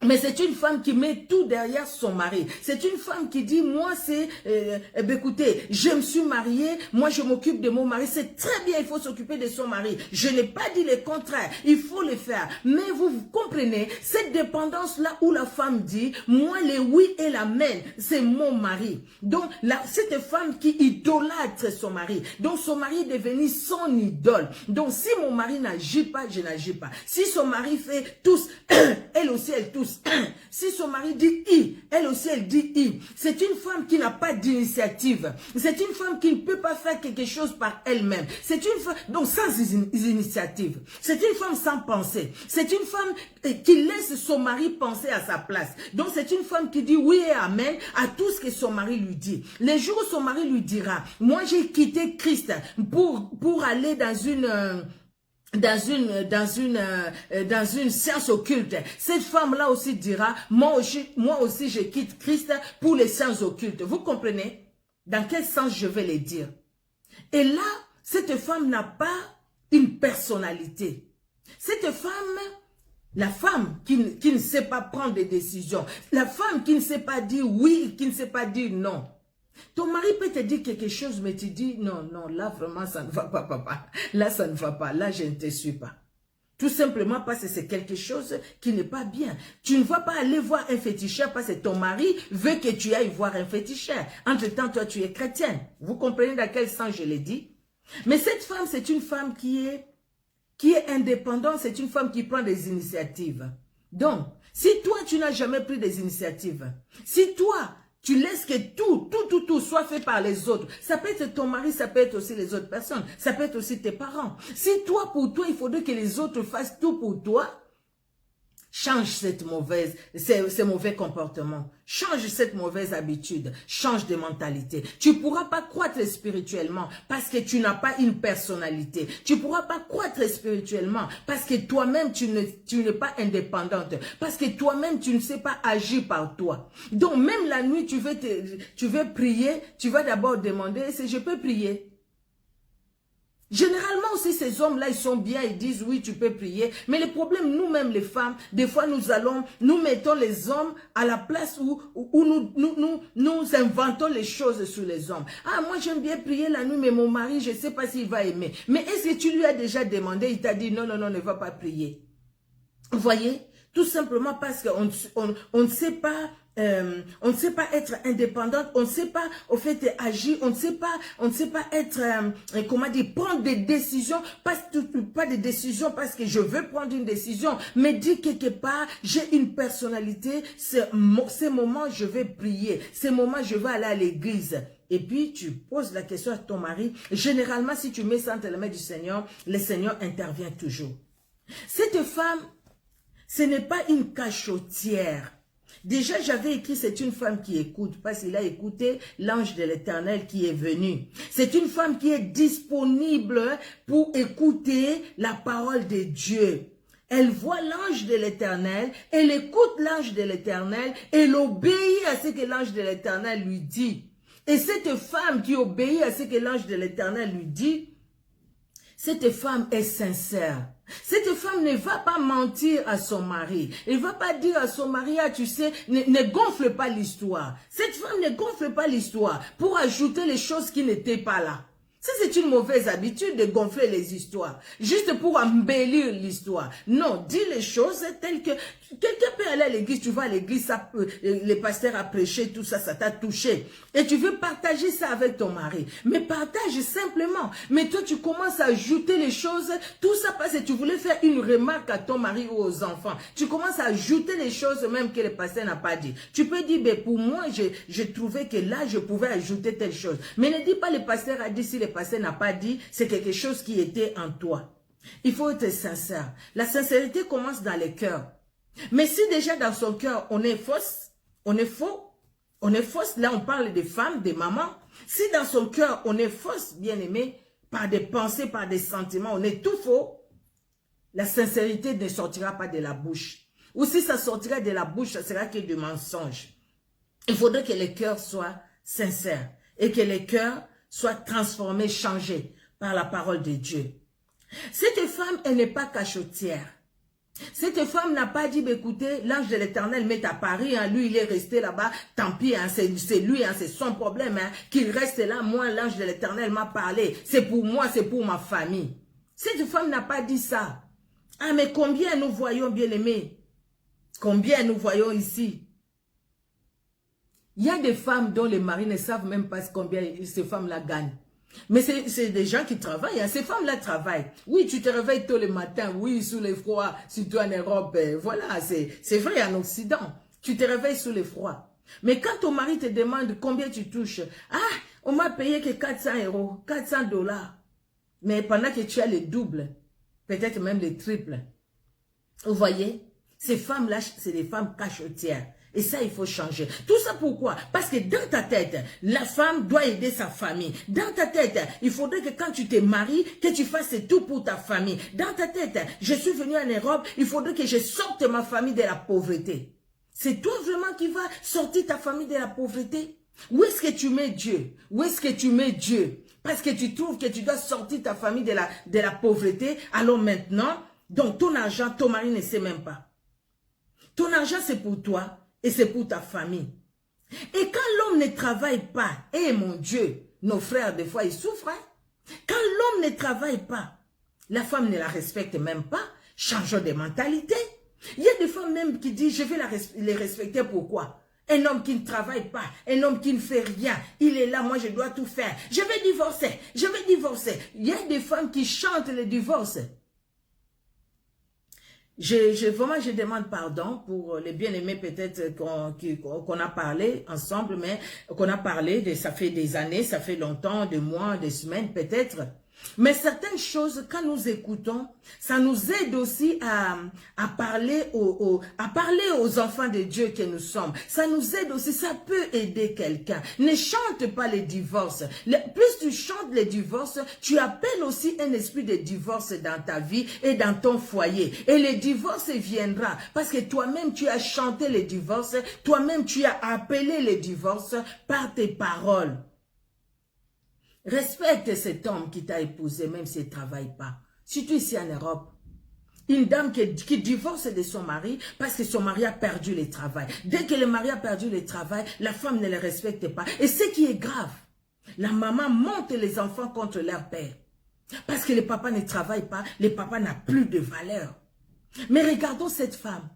[SPEAKER 1] Mais c'est une femme qui met tout derrière son mari. C'est une femme qui dit, moi c'est, écoutez, je me suis mariée, moi je m'occupe de mon mari. C'est très bien, il faut s'occuper de son mari. Je n'ai pas dit le contraire, il faut le faire. Mais vous comprenez, cette dépendance-là où la femme dit, moi le oui et l'amen, c'est mon mari. Donc, cette femme qui idolâtre son mari. Donc, son mari est devenu son idole. Donc, si mon mari n'agit pas, je n'agis pas. Si son mari fait tous, elle aussi elle tous. Si son mari dit I, elle aussi elle dit I. C'est une femme qui n'a pas d'initiative. C'est une femme qui ne peut pas faire quelque chose par elle-même. C'est une femme, donc sans initiative. C'est une femme sans pensée. C'est une femme qui laisse son mari penser à sa place. Donc c'est une femme qui dit oui et amen à tout ce que son mari lui dit. Les jours où son mari lui dira, moi j'ai quitté Christ pour aller dans une science occulte. Cette femme-là aussi dira, moi aussi je quitte Christ pour les sciences occultes. Vous comprenez? Dans quel sens je vais les dire? Et là, cette femme n'a pas une personnalité. Cette femme, la femme qui ne sait pas prendre des décisions, la femme qui ne sait pas dire oui, qui ne sait pas dire non. Ton mari peut te dire quelque chose, mais tu dis, non, non, là vraiment ça ne va pas, papa. Là ça ne va pas, là je ne te suis pas. Tout simplement parce que c'est quelque chose qui n'est pas bien. Tu ne vas pas aller voir un féticheur parce que ton mari veut que tu ailles voir un féticheur. Entre-temps, toi tu es chrétienne. Vous comprenez dans quel sens je l'ai dit? Mais cette femme, c'est une femme qui est indépendante, c'est une femme qui prend des initiatives. Donc, si toi tu n'as jamais pris des initiatives, si toi tu laisses que tout soit fait par les autres. Ça peut être ton mari, ça peut être aussi les autres personnes. Ça peut être aussi tes parents. Si toi, pour toi, il faudrait que les autres fassent tout pour toi, change ces mauvais comportements. Change cette mauvaise habitude. Change de mentalité. Tu ne pourras pas croître spirituellement parce que tu n'as pas une personnalité. Tu ne pourras pas croître spirituellement parce que toi-même, tu n'es pas indépendante. Parce que toi-même, tu ne sais pas agir par toi. Donc, même la nuit, tu veux prier, tu vas d'abord demander, est-ce que je peux prier? Généralement aussi, ces hommes-là, ils sont bien, ils disent oui, tu peux prier. Mais le problème, nous-mêmes les femmes, des fois nous mettons les hommes à la place où nous inventons les choses sur les hommes. Ah, moi j'aime bien prier la nuit, mais mon mari, je ne sais pas s'il va aimer. Mais est-ce que tu lui as déjà demandé, il t'a dit non, non, non, ne va pas prier. Vous voyez? Tout simplement parce qu'on ne sait pas... on ne sait pas être indépendante, on ne sait pas au fait agir, on ne sait pas être, comment dire, prendre des décisions, pas des décisions parce que je veux prendre une décision, mais dire quelque part, j'ai une personnalité, ces moments je vais prier, ces moments je vais aller à l'église. Et puis, tu poses la question à ton mari. Généralement, si tu mets ça entre les mains du Seigneur, le Seigneur intervient toujours. Cette femme, ce n'est pas une cachotière. Déjà, j'avais écrit, c'est une femme qui écoute, parce qu'il a écouté l'ange de l'Éternel qui est venu. C'est une femme qui est disponible pour écouter la parole de Dieu. Elle voit l'ange de l'Éternel, elle écoute l'ange de l'Éternel, elle obéit à ce que l'ange de l'Éternel lui dit. Et cette femme qui obéit à ce que l'ange de l'Éternel lui dit, cette femme est sincère. Cette femme ne va pas mentir à son mari. Elle ne va pas dire à son mari, ah, tu sais, ne gonfle pas l'histoire. Cette femme ne gonfle pas l'histoire pour ajouter les choses qui n'étaient pas là. Ça, c'est une mauvaise habitude de gonfler les histoires, juste pour embellir l'histoire. Non, dis les choses telles que quelqu'un peut aller à l'église, tu vas à l'église, le pasteur a prêché, tout ça, ça t'a touché. Et tu veux partager ça avec ton mari. Mais partage simplement. Mais toi, tu commences à ajouter les choses, tout ça parce que tu voulais faire une remarque à ton mari ou aux enfants. Tu commences à ajouter les choses même que le pasteur n'a pas dit. Tu peux dire, ben, pour moi, j'ai trouvé que là, je pouvais ajouter telle chose. Mais ne dis pas, le pasteur a dit, si le pasteur n'a pas dit, c'est quelque chose qui était en toi. Il faut être sincère. La sincérité commence dans les cœurs. Mais si déjà dans son cœur, on est fausse, on est faux, on est fausse, là on parle des femmes, des mamans. Si dans son cœur, on est fausse, bien aimé, par des pensées, par des sentiments, on est tout faux, la sincérité ne sortira pas de la bouche. Ou si ça sortira de la bouche, ça sera que du mensonge. Il faudrait que les cœurs soient sincères et que les cœurs soient transformés, changés par la parole de Dieu. Cette femme, elle n'est pas cachotière. Cette femme n'a pas dit, écoutez, l'ange de l'Éternel m'est apparu, hein, lui il est resté là-bas, tant pis, hein, c'est lui, hein, c'est son problème, hein, qu'il reste là, moi l'ange de l'Éternel m'a parlé, c'est pour moi, c'est pour ma famille. Cette femme n'a pas dit ça. Ah, mais combien nous voyons, bien-aimés? Combien nous voyons ici? Il y a des femmes dont les maris ne savent même pas combien ces femmes-là gagnent. Mais c'est des gens qui travaillent, hein. Ces femmes-là travaillent. Oui, tu te réveilles tôt le matin, oui, sous le froid, surtout en Europe, voilà, c'est vrai en Occident. Tu te réveilles sous le froid. Mais quand ton mari te demande combien tu touches, ah, on m'a payé que 400 €, 400 $. Mais pendant que tu as le double, peut-être même le triple. Vous voyez, ces femmes-là, c'est des femmes cachotières. Et ça, il faut changer. Tout ça pourquoi? Parce que dans ta tête, la femme doit aider sa famille. Dans ta tête, il faudrait que quand tu te maries, que tu fasses tout pour ta famille. Dans ta tête, je suis venu en Europe, il faudrait que je sorte ma famille de la pauvreté. C'est toi vraiment qui vas sortir ta famille de la pauvreté? Où est-ce que tu mets Dieu? Où est-ce que tu mets Dieu? Parce que tu trouves que tu dois sortir ta famille de la pauvreté. Alors maintenant, donc ton argent, ton mari ne sait même pas. Ton argent, c'est pour toi. Et c'est pour ta famille. Et quand l'homme ne travaille pas, eh mon Dieu, nos frères, des fois, ils souffrent. Hein? Quand l'homme ne travaille pas, la femme ne la respecte même pas. Changeons de mentalité. Il y a des femmes même qui disent, je vais les respecter, pourquoi? Un homme qui ne travaille pas, un homme qui ne fait rien, il est là, moi je dois tout faire. Je vais divorcer, je vais divorcer. Il y a des femmes qui chantent le divorce. Vraiment, je demande pardon pour les bien-aimés peut-être qu'on a parlé ensemble, mais qu'on a parlé, ça fait des années, ça fait longtemps, des mois, des semaines peut-être. Mais certaines choses, quand nous écoutons, ça nous aide aussi à parler aux enfants de Dieu que nous sommes. Ça nous aide aussi, ça peut aider quelqu'un. Ne chante pas les divorces. Plus tu chantes les divorces, tu appelles aussi un esprit de divorce dans ta vie et dans ton foyer. Et le divorce viendra parce que toi-même tu as chanté les divorces, toi-même tu as appelé les divorces par tes paroles. Respecte cet homme qui t'a épousé, même s'il ne travaille pas. Surtout ici en Europe. Une dame qui divorce de son mari parce que son mari a perdu le travail. Dès que le mari a perdu le travail, la femme ne le respecte pas. Et ce qui est grave, la maman monte les enfants contre leur père. Parce que le papa ne travaille pas, le papa n'a plus de valeur. Mais regardons cette femme.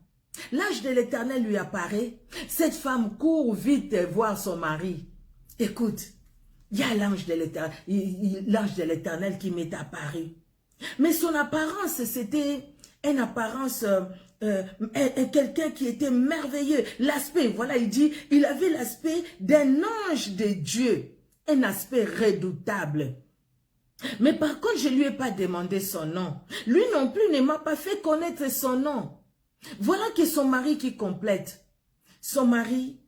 [SPEAKER 1] L'ange de l'Éternel lui apparaît. Cette femme court vite voir son mari. Écoute. Il y a l'ange de l'Éternel qui m'est apparu. Mais son apparence, c'était une apparence, quelqu'un qui était merveilleux. L'aspect, voilà, il dit, il avait l'aspect d'un ange de Dieu. Un aspect redoutable. Mais par contre, je ne lui ai pas demandé son nom. Lui non plus ne m'a pas fait connaître son nom. Voilà que son mari qui complète. Son mari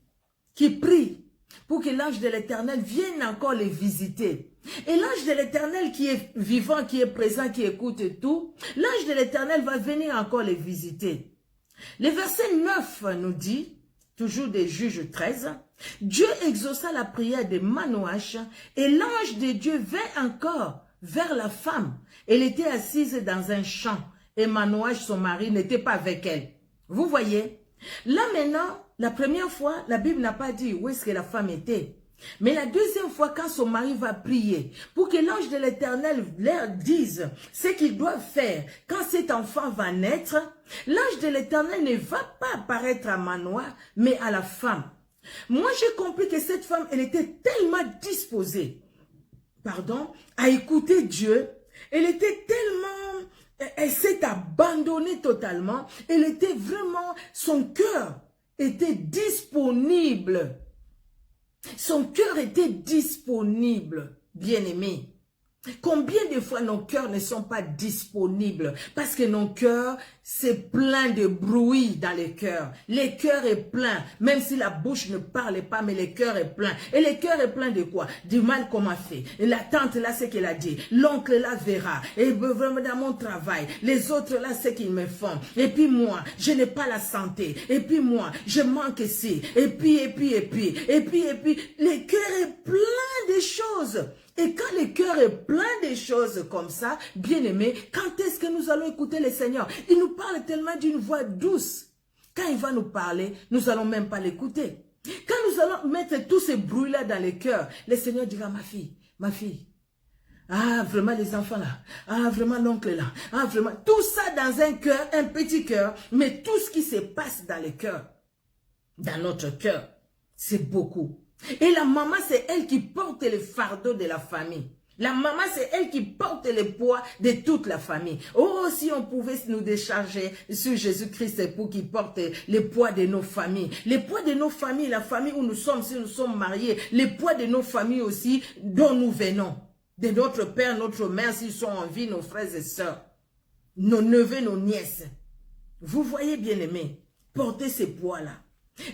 [SPEAKER 1] qui prie. Pour que l'ange de l'Éternel vienne encore les visiter. Et l'ange de l'Éternel qui est vivant, qui est présent, qui écoute tout, l'ange de l'Éternel va venir encore les visiter. Le verset 9 nous dit, toujours des Juges 13, Dieu exauça la prière de Manoach et l'ange de Dieu vint encore vers la femme. Elle était assise dans un champ et Manoach, son mari, n'était pas avec elle. Vous voyez? Là maintenant, la première fois, la Bible n'a pas dit où est-ce que la femme était. Mais la deuxième fois, quand son mari va prier, pour que l'ange de l'Éternel leur dise ce qu'ils doivent faire quand cet enfant va naître, l'ange de l'Éternel ne va pas apparaître à Manoach, mais à la femme. Moi, j'ai compris que cette femme, elle était tellement disposée, à écouter Dieu. Elle était tellement, elle s'est abandonnée totalement. Elle était vraiment, son cœur était disponible. Son cœur était disponible, bien-aimé. Combien de fois nos cœurs ne sont pas disponibles? Parce que nos cœurs, c'est plein de bruit dans les cœurs. Le cœur est plein, même si la bouche ne parle pas, mais le cœur est plein. Et le cœur est plein de quoi? Du mal qu'on m'a fait. Et la tante là, c'est qu'elle a dit. L'oncle là verra. Et vraiment dans mon travail. Les autres là, c'est qu'ils me font. Et puis moi, je n'ai pas la santé. Et puis moi, je manque ici. Et puis, le cœur est plein de choses. Et quand le cœur est plein de choses comme ça, bien aimé, quand est-ce que nous allons écouter le Seigneur? Il nous parle tellement d'une voix douce. Quand il va nous parler, nous n'allons même pas l'écouter. Quand nous allons mettre tous ces bruits-là dans le cœur, le Seigneur dira, ma fille, ah, vraiment les enfants là, ah, vraiment l'oncle là, ah, vraiment, tout ça dans un cœur, un petit cœur, mais tout ce qui se passe dans le cœur, dans notre cœur, c'est beaucoup. Et la maman, c'est elle qui porte le fardeau de la famille. La maman, c'est elle qui porte le poids de toute la famille. Oh, si on pouvait nous décharger sur Jésus-Christ pour qu'il porte le poids de nos familles. Le poids de nos familles, la famille où nous sommes, si nous sommes mariés. Le poids de nos familles aussi, dont nous venons. De notre père, notre mère, s'ils sont en vie, nos frères et sœurs. Nos neveux, nos nièces. Vous voyez, bien-aimés, porter ces poids-là.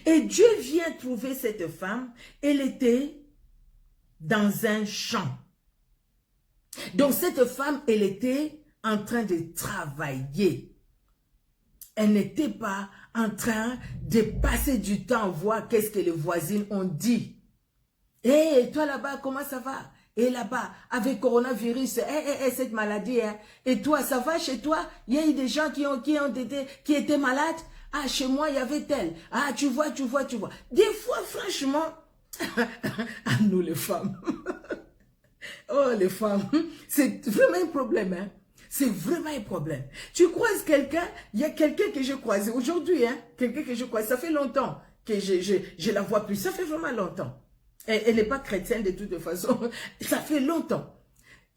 [SPEAKER 1] Et Dieu vient trouver cette femme, elle était dans un champ. Donc cette femme, elle était en train de travailler. Elle n'était pas en train de passer du temps à voir qu'est-ce que les voisines ont dit. Hé, toi là-bas, comment ça va? Et là-bas, avec coronavirus, cette maladie, hein? Et toi, ça va chez toi? Il y a eu des gens qui étaient malades? Ah, chez moi, il y avait tel. Ah, tu vois. Des fois, franchement, à nous les femmes. Oh, les femmes, c'est vraiment un problème, hein. C'est vraiment un problème. Tu croises quelqu'un, il y a quelqu'un que j'ai croisé aujourd'hui, hein. Quelqu'un que je croise, ça fait longtemps que je la vois plus. Ça fait vraiment longtemps. Elle n'est pas chrétienne de toute façon. Ça fait longtemps.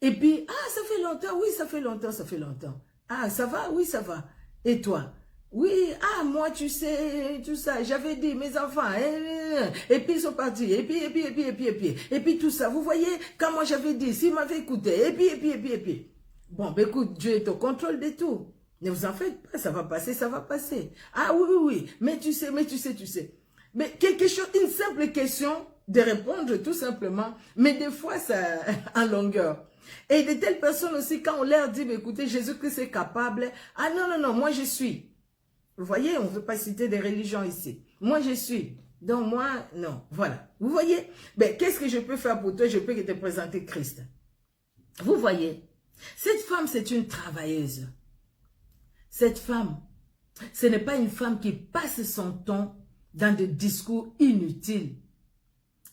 [SPEAKER 1] Et puis, ah, ça fait longtemps. Oui, ça fait longtemps. Ah, ça va? Oui, ça va. Et toi? Oui, ah, moi, tu sais, tout ça, j'avais dit, mes enfants, et puis ils sont partis, et puis tout ça, vous voyez, quand moi j'avais dit, s'ils m'avaient écouté, et puis. Bon, ben écoute, Dieu est au contrôle de tout. Ne vous en faites pas, ça va passer. Ah oui, mais tu sais. Mais quelque chose, une simple question de répondre tout simplement, mais des fois, ça en longueur. Et de telles personnes aussi, quand on leur dit, mais écoutez, Jésus-Christ est capable, ah non, moi je suis. Vous voyez, on ne veut pas citer des religions ici. Moi, je suis. Donc, moi, non. Voilà. Vous voyez? Ben, qu'est-ce que je peux faire pour toi? Je peux te présenter Christ. Vous voyez? Cette femme, c'est une travailleuse. Cette femme, ce n'est pas une femme qui passe son temps dans des discours inutiles.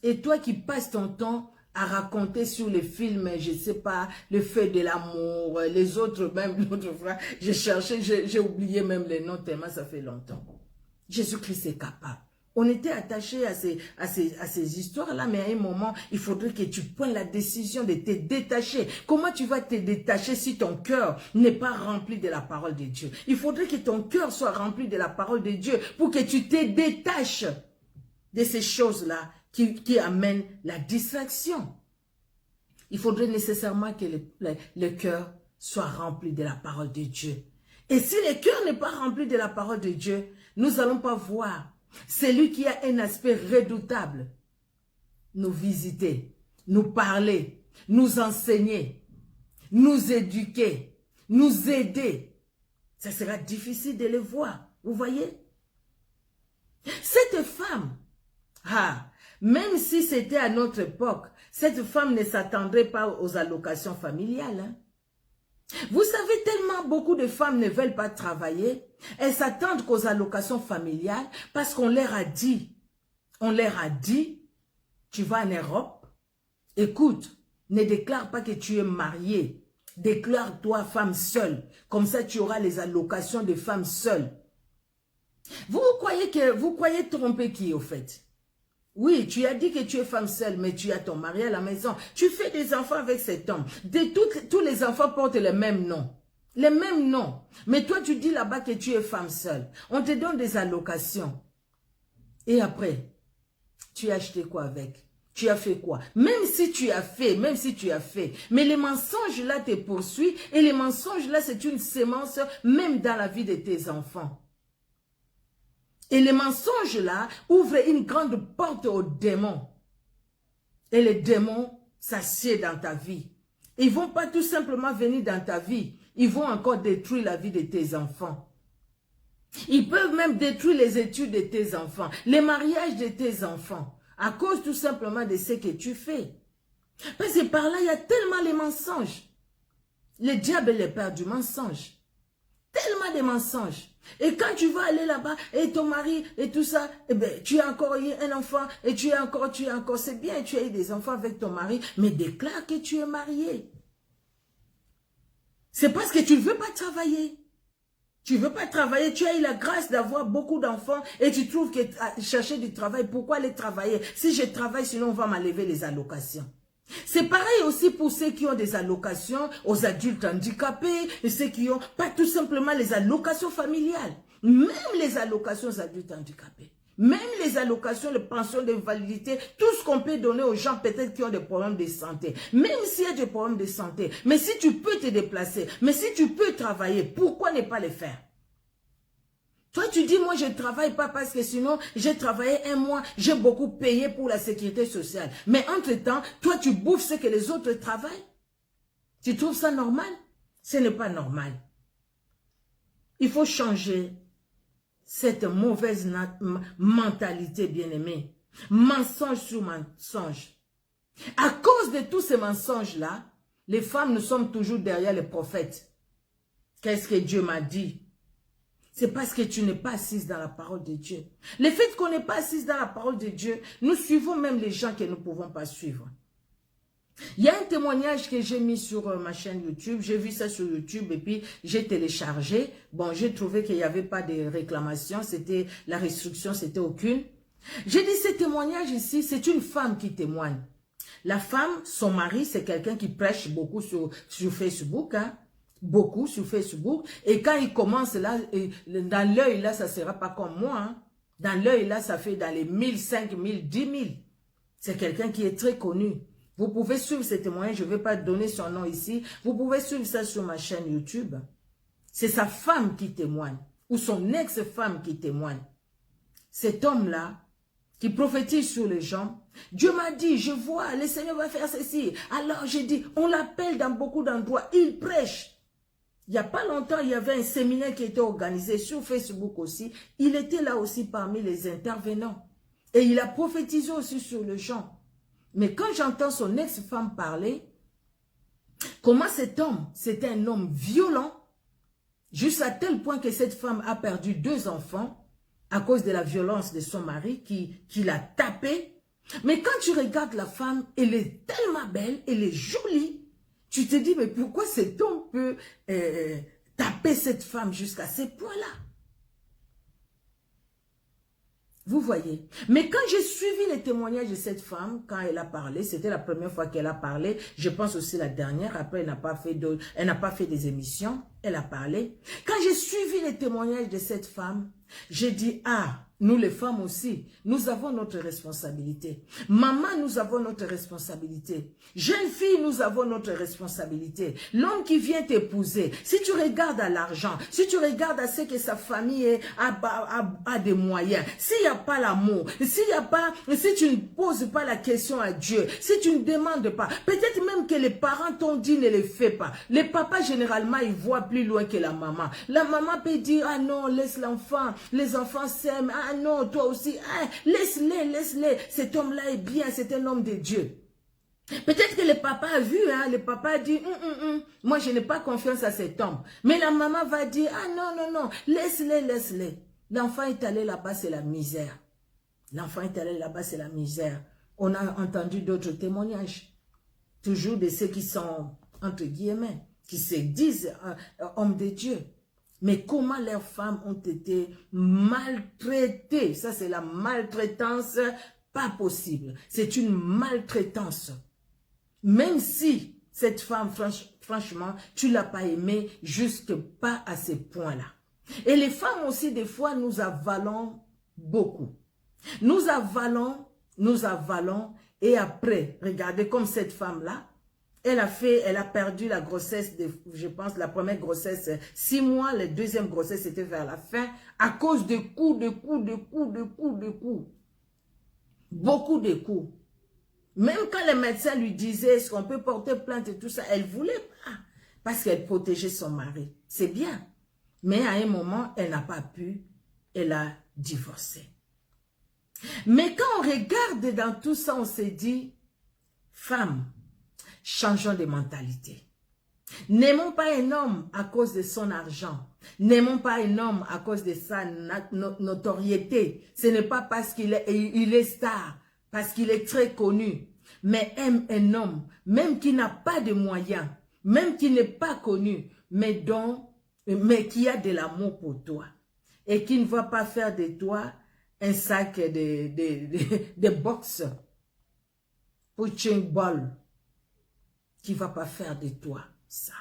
[SPEAKER 1] Et toi qui passes ton temps à raconter sur les films, je ne sais pas, le fait de l'amour, les autres, même l'autre frère, j'ai oublié même les noms tellement ça fait longtemps. Jésus-Christ est capable. On était attaché à ces histoires-là, mais à un moment, il faudrait que tu prennes la décision de te détacher. Comment tu vas te détacher si ton cœur n'est pas rempli de la parole de Dieu? Il faudrait que ton cœur soit rempli de la parole de Dieu pour que tu te détaches de ces choses-là qui amènent la distraction. Il faudrait nécessairement que le cœur soit rempli de la parole de Dieu. Et si le cœur n'est pas rempli de la parole de Dieu, nous n'allons pas voir celui qui a un aspect redoutable nous visiter, nous parler, nous enseigner, nous éduquer, nous aider. Ça sera difficile de le voir, vous voyez? Cette femme, même si c'était à notre époque, cette femme ne s'attendrait pas aux allocations familiales. Hein. Vous savez, tellement beaucoup de femmes ne veulent pas travailler, elles s'attendent qu'aux allocations familiales parce qu'on leur a dit, tu vas en Europe, écoute, ne déclare pas que tu es mariée, déclare-toi femme seule, comme ça tu auras les allocations de femmes seules. Vous croyez tromper qui au fait? Oui, tu as dit que tu es femme seule, mais tu as ton mari à la maison. Tu fais des enfants avec cet homme. Tous les enfants portent le même nom. Les mêmes noms. Mais toi, tu dis là-bas que tu es femme seule. On te donne des allocations. Et après, tu as acheté quoi avec? Tu as fait quoi? Même si tu as fait, mais les mensonges là te poursuivent et les mensonges là, c'est une sémence même dans la vie de tes enfants. Et les mensonges là ouvrent une grande porte aux démons. Et les démons s'assiedent dans ta vie. Ils ne vont pas tout simplement venir dans ta vie. Ils vont encore détruire la vie de tes enfants. Ils peuvent même détruire les études de tes enfants, les mariages de tes enfants, à cause tout simplement de ce que tu fais. Parce que par là, il y a tellement les mensonges. Le diable est le père du mensonge. Tellement de mensonges. Et quand tu vas aller là-bas, et ton mari, et tout ça, eh ben, tu as encore eu un enfant, et tu as encore, c'est bien, tu as eu des enfants avec ton mari, mais déclare que tu es marié. C'est parce que tu ne veux pas travailler. Tu ne veux pas travailler, tu as eu la grâce d'avoir beaucoup d'enfants, et tu trouves que chercher du travail, pourquoi aller travailler? Si je travaille, sinon on va m'enlever les allocations. C'est pareil aussi pour ceux qui ont des allocations aux adultes handicapés et ceux qui ont pas tout simplement les allocations familiales. Même les allocations aux adultes handicapés. Même les allocations, les pensions d'invalidité, tout ce qu'on peut donner aux gens peut-être qui ont des problèmes de santé. Même s'il y a des problèmes de santé. Mais si tu peux te déplacer, mais si tu peux travailler, pourquoi ne pas les faire? Toi, tu dis, moi, je ne travaille pas parce que sinon, j'ai travaillé un mois, j'ai beaucoup payé pour la sécurité sociale. Mais entre-temps, toi, tu bouffes ce que les autres travaillent. Tu trouves ça normal? Ce n'est pas normal. Il faut changer cette mauvaise mentalité, bien-aimée. Mensonge sur mensonge. À cause de tous ces mensonges-là, les femmes, nous sommes toujours derrière les prophètes. Qu'est-ce que Dieu m'a dit? C'est parce que tu n'es pas assise dans la parole de Dieu. Le fait qu'on n'est pas assise dans la parole de Dieu, nous suivons même les gens que nous ne pouvons pas suivre. Il y a un témoignage que j'ai mis sur ma chaîne YouTube. J'ai vu ça sur YouTube et puis j'ai téléchargé. Bon, j'ai trouvé qu'il n'y avait pas de réclamation. C'était la restriction, c'était aucune. J'ai dit ce témoignage ici, c'est une femme qui témoigne. La femme, son mari, c'est quelqu'un qui prêche beaucoup sur Facebook, hein. Beaucoup sur Facebook, et quand il commence là, dans l'œil là, ça ne sera pas comme moi, hein. Dans l'œil là, ça fait dans les 1000, 5000, 10 000. C'est quelqu'un qui est très connu. Vous pouvez suivre ces témoignages, je ne vais pas donner son nom ici, vous pouvez suivre ça sur ma chaîne YouTube. C'est sa femme qui témoigne, ou son ex-femme qui témoigne. Cet homme-là, qui prophétise sur les gens, Dieu m'a dit, je vois, le Seigneur va faire ceci. Alors j'ai dit, on l'appelle dans beaucoup d'endroits, il prêche. Il n'y a pas longtemps, il y avait un séminaire qui était organisé sur Facebook aussi. Il était là aussi parmi les intervenants. Et il a prophétisé aussi sur le gens. Mais quand j'entends son ex-femme parler, comment cet homme, c'était un homme violent, jusqu'à tel point que cette femme a perdu 2 enfants à cause de la violence de son mari qui l'a tapé. Mais quand tu regardes la femme, elle est tellement belle, elle est jolie. Tu te dis, mais pourquoi cet homme peut taper cette femme jusqu'à ce point-là? Vous voyez. Mais quand j'ai suivi les témoignages de cette femme, quand elle a parlé, c'était la première fois qu'elle a parlé, je pense aussi la dernière, après elle n'a pas fait des émissions, elle a parlé. Quand j'ai suivi les témoignages de cette femme, j'ai dit, ah, nous les femmes aussi, nous avons notre responsabilité. Maman, nous avons notre responsabilité. Jeune fille, nous avons notre responsabilité. L'homme qui vient t'épouser, si tu regardes à l'argent, si tu regardes à ce que sa famille a des moyens, s'il n'y a pas l'amour, si tu ne poses pas la question à Dieu, si tu ne demandes pas, peut-être même que les parents t'ont dit ne le fais pas. Les papas, généralement, ils voient plus loin que la maman. La maman peut dire, ah non, laisse l'enfant, les enfants s'aiment, ah non, toi aussi, ah, laisse-les, laisse-les. Cet homme-là est bien, c'est un homme de Dieu. Peut-être que le papa a vu, hein, le papa a dit, moi je n'ai pas confiance à cet homme. Mais la maman va dire, ah non, non, non, laisse-les, laisse-les. L'enfant est allé là-bas, c'est la misère. L'enfant est allé là-bas, c'est la misère. On a entendu d'autres témoignages. Toujours de ceux qui sont, entre guillemets, qui se disent hommes de Dieu. Mais comment leurs femmes ont été maltraitées. Ça, c'est la maltraitance pas possible. C'est une maltraitance. Même si cette femme, franchement, tu ne l'as pas aimée, juste pas à ce point-là. Et les femmes aussi, des fois, nous avalons beaucoup. Nous avalons, et après, regardez comme cette femme-là, elle a perdu la grossesse, je pense, la première grossesse, 6 mois, la deuxième grossesse était vers la fin, à cause de coups. Beaucoup de coups. Même quand les médecins lui disaient, est-ce qu'on peut porter plainte et tout ça, elle ne voulait pas, parce qu'elle protégeait son mari. C'est bien. Mais à un moment, elle n'a pas pu, elle a divorcé. Mais quand on regarde dans tout ça, on se dit, femme, changeons de mentalité. N'aimons pas un homme à cause de son argent. N'aimons pas un homme à cause de sa notoriété. Ce n'est pas parce qu'il est star, parce qu'il est très connu. Mais aime un homme, même qui n'a pas de moyens, même qui n'est pas connu, mais qui a de l'amour pour toi. Et qui ne va pas faire de toi un sac de boxe, punching ball, qui ne va pas faire de toi ça.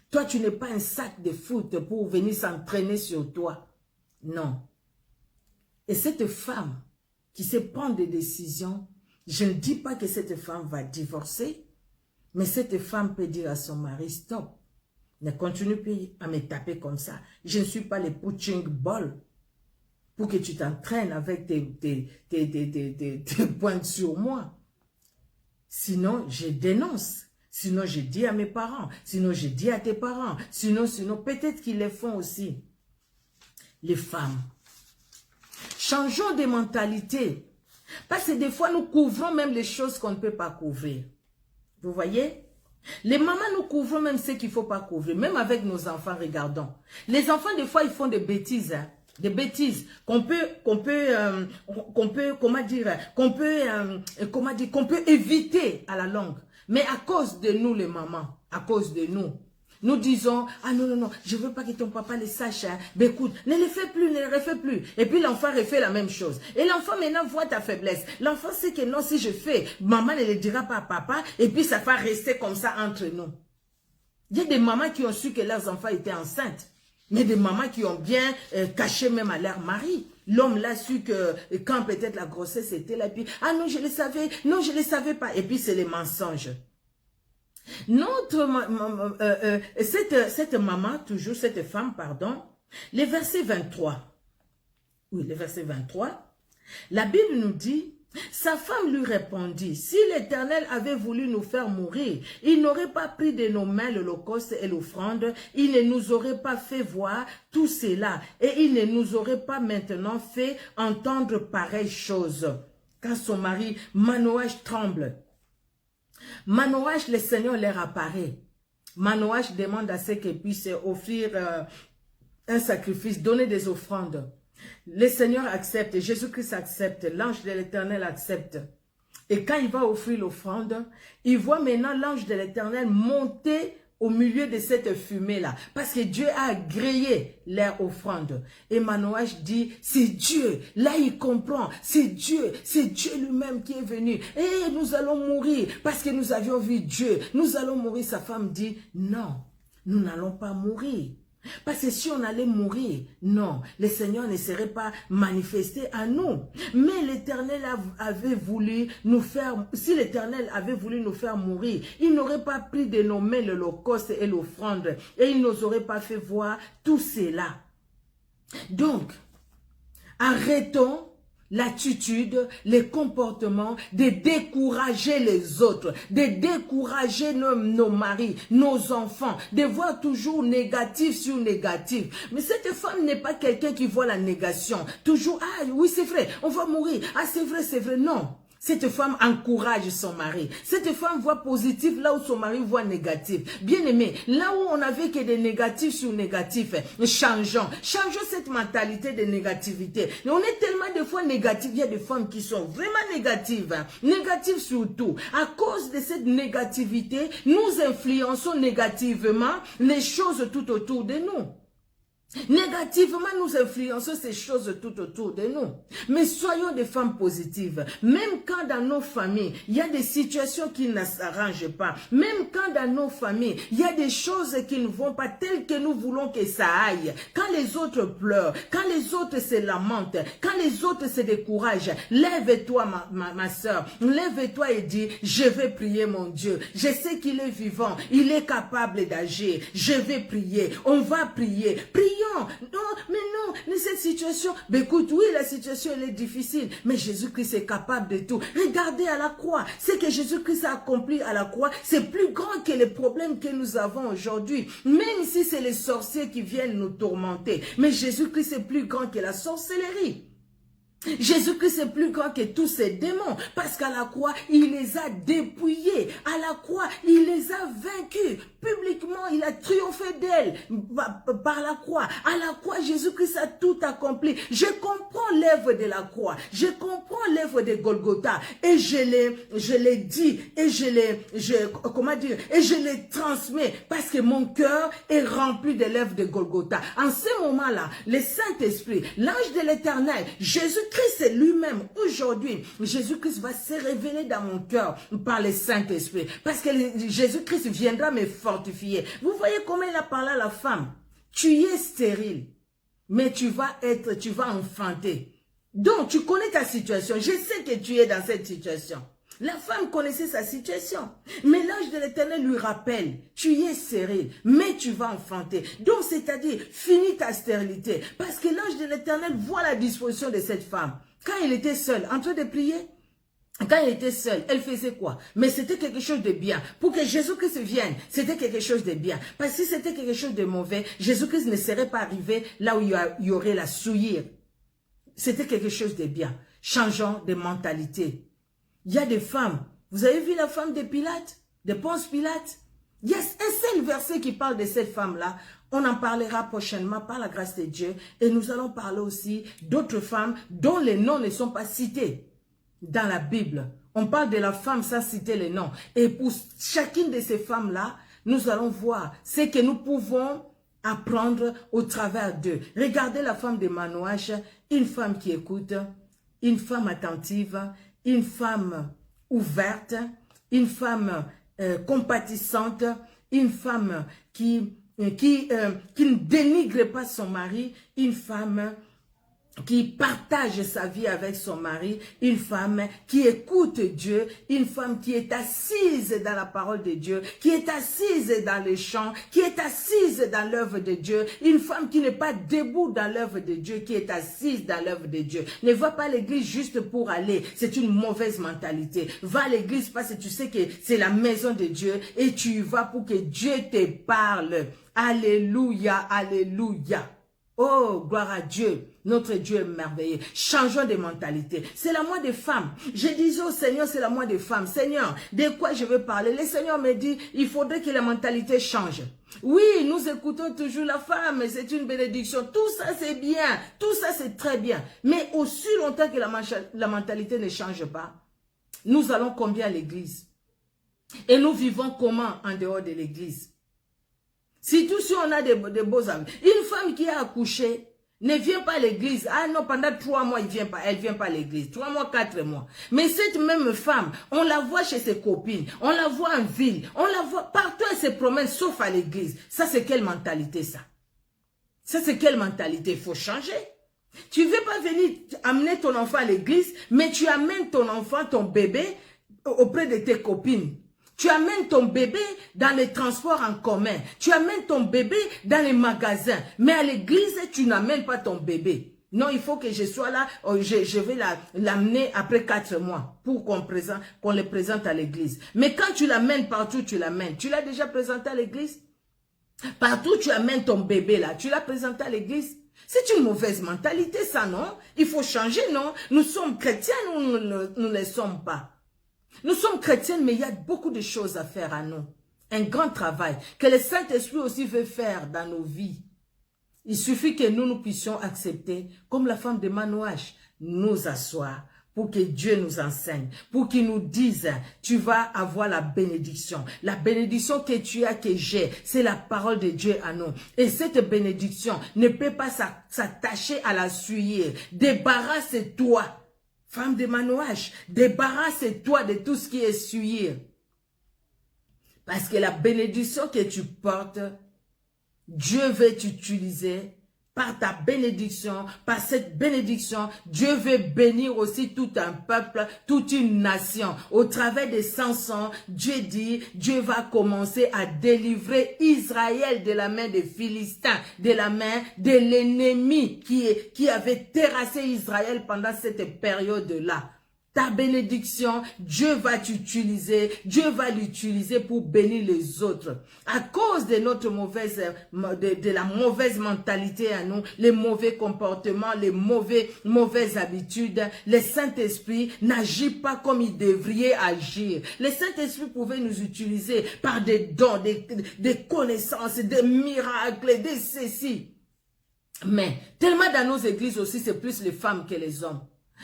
[SPEAKER 1] Toi, tu n'es pas un sac de foot pour venir s'entraîner sur toi. Non. Et cette femme qui se prend des décisions, je ne dis pas que cette femme va divorcer, mais cette femme peut dire à son mari, stop, ne continue plus à me taper comme ça. Je ne suis pas le punching ball pour que tu t'entraînes avec tes pointes sur moi. Sinon, je dénonce. Sinon, je dis à mes parents. Sinon, je dis à tes parents. Sinon, peut-être qu'ils les font aussi. Les femmes. Changeons de mentalité. Parce que des fois, nous couvrons même les choses qu'on ne peut pas couvrir. Vous voyez? Les mamans, nous couvrons même ce qu'il ne faut pas couvrir. Même avec nos enfants, regardons. Les enfants, des fois, ils font des bêtises. Hein? Des bêtises qu'on peut éviter à la longue. Mais à cause de nous, les mamans, à cause de nous, nous disons, ah non, non, non, je ne veux pas que ton papa le sache. Hein. Ben écoute, ne le fais plus, ne le refais plus. Et puis l'enfant refait la même chose. Et l'enfant maintenant voit ta faiblesse. L'enfant sait que non, si je fais, maman ne le dira pas à papa. Et puis ça va rester comme ça entre nous. Il y a des mamans qui ont su que leurs enfants étaient enceintes. Mais des mamans qui ont bien caché même à leur mari. L'homme l'a su que quand peut-être la grossesse était là, puis ah non, je le savais, non, je ne le savais pas. Et puis c'est les mensonges. Cette maman, toujours cette femme, pardon, le verset 23. Oui, le verset 23. La Bible nous dit, sa femme lui répondit, si l'Éternel avait voulu nous faire mourir, il n'aurait pas pris de nos mains l'holocauste et l'offrande, il ne nous aurait pas fait voir tout cela, et il ne nous aurait pas maintenant fait entendre pareille chose. Quand son mari, Manoach, tremble. Manoach, le Seigneur leur apparaît. Manoach demande à ce qu'il puisse offrir un sacrifice, donner des offrandes. Le Seigneur accepte, Jésus-Christ accepte, l'ange de l'Éternel accepte. Et quand il va offrir l'offrande, il voit maintenant l'ange de l'Éternel monter au milieu de cette fumée-là. Parce que Dieu a agréé leur offrande. Et Manoach dit, c'est Dieu. Là, il comprend. C'est Dieu lui-même qui est venu. Et nous allons mourir parce que nous avions vu Dieu. Nous allons mourir. Sa femme dit, non, nous n'allons pas mourir. Parce que si on allait mourir, non, le Seigneur ne serait pas manifesté à nous. Mais l'Éternel avait voulu nous faire, si l'Éternel avait voulu nous faire mourir, il n'aurait pas pris de nos mains l'holocauste et l'offrande, et il ne nous aurait pas fait voir tout cela. Donc, arrêtons l'attitude, les comportements, de décourager les autres, de décourager nos maris, nos enfants, de voir toujours négatif sur négatif. Mais cette femme n'est pas quelqu'un qui voit la négation. Toujours, ah oui c'est vrai, on va mourir, ah c'est vrai, non. Cette femme encourage son mari. Cette femme voit positif là où son mari voit négatif. Bien aimé, là où on avait que des négatifs sur négatifs, changeons cette mentalité de négativité. On est tellement de fois négatifs, il y a des femmes qui sont vraiment négatives, négatives surtout. À cause de cette négativité, nous influençons négativement les choses tout autour de nous. Négativement, nous influençons ces choses tout autour de nous. Mais soyons des femmes positives. Même quand dans nos familles, il y a des situations qui ne s'arrangent pas. Même quand dans nos familles, il y a des choses qui ne vont pas telles que nous voulons que ça aille. Quand les autres pleurent, quand les autres se lamentent, quand les autres se découragent, lève-toi ma soeur, lève-toi et dis, je vais prier mon Dieu. Je sais qu'il est vivant, il est capable d'agir. Je vais prier, on va prier. Prions. Mais cette situation, ben écoute, oui, la situation, elle est difficile, mais Jésus-Christ est capable de tout. Regardez à la croix, ce que Jésus-Christ a accompli à la croix, c'est plus grand que les problèmes que nous avons aujourd'hui. Même si c'est les sorciers qui viennent nous tourmenter, mais Jésus-Christ est plus grand que la sorcellerie. Jésus-Christ est plus grand que tous ces démons, parce qu'à la croix, il les a dépouillés. À la croix, il les a vaincus. Publiquement, il a triomphé d'elle par la croix. À la croix, Jésus-Christ a tout accompli. Je comprends l'œuvre de la croix. Je comprends l'œuvre de Golgotha. Et je l'ai dit, et je les transmets, parce que mon cœur est rempli de l'œuvre de Golgotha. En ce moment-là, le Saint-Esprit, l'ange de l'Éternel, Jésus-Christ lui-même, aujourd'hui, Jésus-Christ va se révéler dans mon cœur par le Saint-Esprit. Parce que Jésus-Christ viendra me fortifier. Vous voyez comment il a parlé à la femme. Tu es stérile, mais tu vas enfanter. Donc, tu connais ta situation. Je sais que tu es dans cette situation. La femme connaissait sa situation. Mais l'ange de l'Éternel lui rappelle, tu es stérile, mais tu vas enfanter. Donc, c'est-à-dire, finis ta stérilité. Parce que l'ange de l'Éternel voit la disposition de cette femme. Quand elle était seule, en train de prier, quand elle était seule, elle faisait quoi? Mais c'était quelque chose de bien. Pour que Jésus-Christ vienne, c'était quelque chose de bien. Parce que si c'était quelque chose de mauvais, Jésus-Christ ne serait pas arrivé là où il y aurait la souillure. C'était quelque chose de bien. Changeons de mentalité. Il y a des femmes. Vous avez vu la femme de Pilate? De Ponce Pilate? Il y a un seul verset qui parle de cette femme-là. On en parlera prochainement par la grâce de Dieu. Et nous allons parler aussi d'autres femmes dont les noms ne sont pas cités dans la Bible. On parle de la femme sans citer les noms. Et pour chacune de ces femmes-là, nous allons voir ce que nous pouvons apprendre au travers d'eux. Regardez la femme de Manoach, une femme qui écoute, une femme attentive, une femme ouverte, une femme compatissante, une femme qui ne dénigre pas son mari, une femme qui partage sa vie avec son mari, une femme qui écoute Dieu, une femme qui est assise dans la parole de Dieu, qui est assise dans les chants, qui est assise dans l'œuvre de Dieu, une femme qui n'est pas debout dans l'œuvre de Dieu, qui est assise dans l'œuvre de Dieu. Ne va pas à l'église juste pour aller, c'est une mauvaise mentalité. Va à l'église parce que tu sais que c'est la maison de Dieu et tu y vas pour que Dieu te parle. Alléluia, alléluia. Oh, gloire à Dieu. Notre Dieu est merveilleux. Changeons de mentalité. C'est la mois des femmes. Je disais au Seigneur, c'est la mois des femmes. Seigneur, de quoi je veux parler? Le Seigneur me dit, il faudrait que la mentalité change. Oui, nous écoutons toujours la femme, c'est une bénédiction. Tout ça, c'est bien. Tout ça, c'est très bien. Mais aussi longtemps que la mentalité ne change pas, nous allons combien à l'église? Et nous vivons comment en dehors de l'église? Surtout si on a des beaux amis. Une femme qui a accouché ne vient pas à l'église. Ah non, pendant 3 mois, elle vient pas à l'église. 3 mois, 4 mois. Mais cette même femme, on la voit chez ses copines. On la voit en ville. On la voit partout, elle se promène, sauf à l'église. Ça, c'est quelle mentalité, ça? Ça, c'est quelle mentalité? Il faut changer. Tu ne veux pas venir amener ton enfant à l'église, mais tu amènes ton enfant, ton bébé, auprès de tes copines. Tu amènes ton bébé dans les transports en commun. Tu amènes ton bébé dans les magasins. Mais à l'église, tu n'amènes pas ton bébé. Non, il faut que je sois là, je vais l'amener après 4 mois pour qu'on le présente à l'église. Mais quand tu l'amènes partout, tu l'amènes. Tu l'as déjà présenté à l'église? Partout, tu amènes ton bébé là, tu l'as présenté à l'église? C'est une mauvaise mentalité ça, non? Il faut changer, non? Nous sommes chrétiens, nous ne le sommes pas. Nous sommes chrétiens, mais il y a beaucoup de choses à faire à nous. Un grand travail que le Saint-Esprit aussi veut faire dans nos vies. Il suffit que nous puissions accepter, comme la femme de Manoach, nous asseoir pour que Dieu nous enseigne, pour qu'il nous dise, tu vas avoir la bénédiction. La bénédiction que tu as, que j'ai, c'est la parole de Dieu à nous. Et cette bénédiction ne peut pas s'attacher à la suyer. Débarrasse-toi, femme de Manoach, débarrasse-toi de tout ce qui est suyer. Parce que la bénédiction que tu portes, Dieu veut t'utiliser par ta bénédiction, par cette bénédiction, Dieu veut bénir aussi tout un peuple, toute une nation. Au travers des Samson, Dieu dit, Dieu va commencer à délivrer Israël de la main des Philistins, de la main de l'ennemi qui avait terrassé Israël pendant cette période-là. Ta bénédiction, Dieu va t'utiliser, Dieu va l'utiliser pour bénir les autres. À cause de notre de la mauvaise mentalité à nous, les mauvais comportements, les mauvaises habitudes, le Saint-Esprit n'agit pas comme il devrait agir. Le Saint-Esprit pouvait nous utiliser par des dons, des connaissances, des miracles, des ceci. Mais tellement dans nos églises aussi, c'est plus les femmes que les hommes.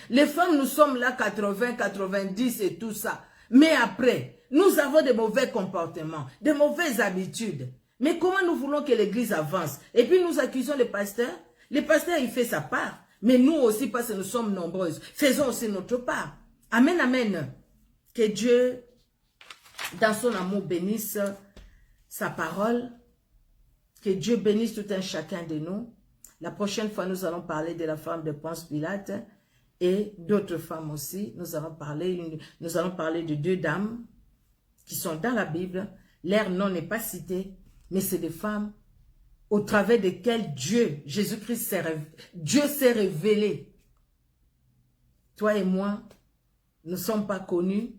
[SPEAKER 1] Les femmes, nous sommes là 80, 90 et tout ça. Mais après, nous avons des mauvais comportements, des mauvaises habitudes. Mais comment nous voulons que l'église avance? Et puis nous accusons le pasteur. Le pasteur, il fait sa part. Mais nous aussi, parce que nous sommes nombreuses, faisons aussi notre part. Amen, amen. Que Dieu, dans son amour, bénisse sa parole. Que Dieu bénisse tout un chacun de nous. La prochaine fois, nous allons parler de la femme de Ponce Pilate. Et d'autres femmes aussi, nous allons parler de 2 dames qui sont dans la Bible. Leur nom n'est pas cité, mais c'est des femmes au travers desquelles Dieu, Jésus-Christ, Dieu s'est révélé. Toi et moi, nous ne sommes pas connus,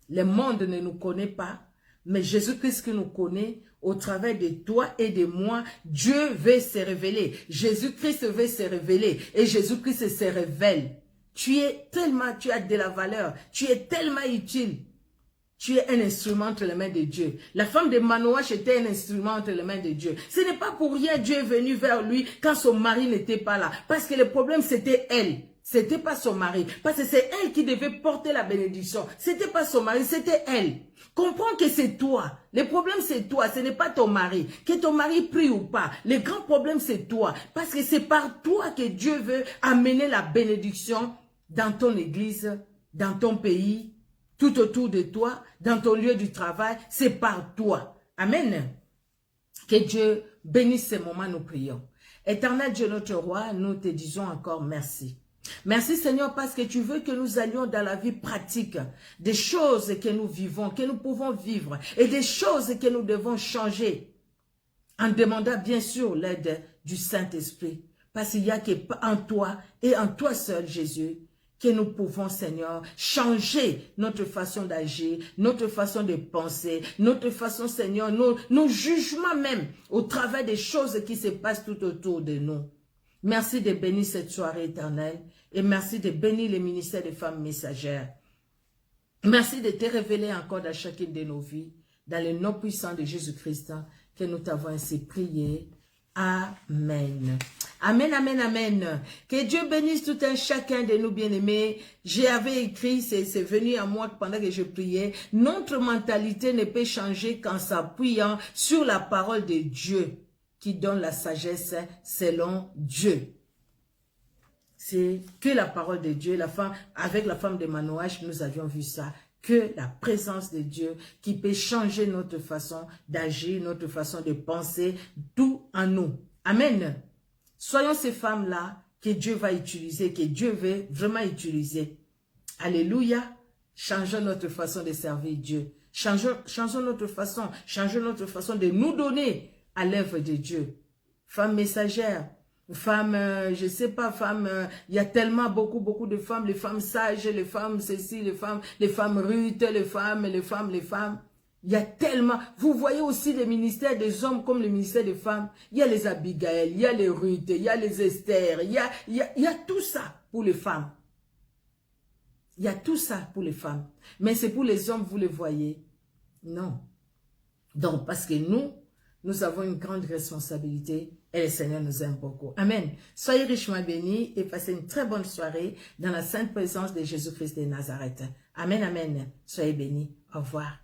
[SPEAKER 1] le monde ne nous connaît pas, mais Jésus-Christ qui nous connaît, au travers de toi et de moi, Dieu veut se révéler. Jésus-Christ veut se révéler et Jésus-Christ se révèle. Tu as de la valeur, tu es tellement utile. Tu es un instrument entre les mains de Dieu. La femme de Manoach était un instrument entre les mains de Dieu. Ce n'est pas pour rien Dieu est venu vers lui quand son mari n'était pas là. Parce que le problème c'était elle. C'était pas son mari. Parce que c'est elle qui devait porter la bénédiction. C'était pas son mari, c'était elle. Comprends que c'est toi. Le problème c'est toi, ce n'est pas ton mari. Que ton mari prie ou pas. Le grand problème c'est toi. Parce que c'est par toi que Dieu veut amener la bénédiction dans ton église, dans ton pays, tout autour de toi, dans ton lieu du travail, c'est par toi. Amen. Que Dieu bénisse ces moments, nous prions. Éternel Dieu notre roi, nous te disons encore merci. Merci Seigneur parce que tu veux que nous allions dans la vie pratique, des choses que nous vivons, que nous pouvons vivre et des choses que nous devons changer en demandant bien sûr l'aide du Saint-Esprit. Parce qu'il n'y a qu'en toi et en toi seul Jésus que nous pouvons, Seigneur, changer notre façon d'agir, notre façon de penser, notre façon, Seigneur, nos jugements même, au travers des choses qui se passent tout autour de nous. Merci de bénir cette soirée éternelle et merci de bénir les ministères des femmes messagères. Merci de te révéler encore dans chacune de nos vies, dans le nom puissant de Jésus-Christ, que nous t'avons ainsi prié. Amen. Amen, amen, amen. Que Dieu bénisse tout un chacun de nous bien-aimés. J'avais écrit, c'est venu à moi pendant que je priais. Notre mentalité ne peut changer qu'en s'appuyant sur la parole de Dieu qui donne la sagesse selon Dieu. C'est que la parole de Dieu, avec la femme de Manoach, nous avions vu ça. Que la présence de Dieu qui peut changer notre façon d'agir, notre façon de penser, tout en nous. Amen. Soyons ces femmes-là que Dieu va utiliser, que Dieu veut vraiment utiliser. Alléluia. Changeons notre façon de servir Dieu. Changeons notre façon de nous donner à l'œuvre de Dieu. Femme messagère, Femmes, je sais pas, femmes, il y a tellement beaucoup de femmes, les femmes sages, les femmes ceci, les femmes rudes, les femmes. Il y a tellement, vous voyez aussi les ministères des hommes comme le ministère des femmes. Il y a les Abigail, il y a les Ruth, il y a les Esther, il y a tout ça pour les femmes. Il y a tout ça pour les femmes. Mais c'est pour les hommes, vous le voyez. Non. Donc, parce que nous avons une grande responsabilité et le Seigneur nous aime beaucoup. Amen. Soyez richement bénis et passez une très bonne soirée dans la sainte présence de Jésus-Christ de Nazareth. Amen, amen. Soyez bénis. Au revoir.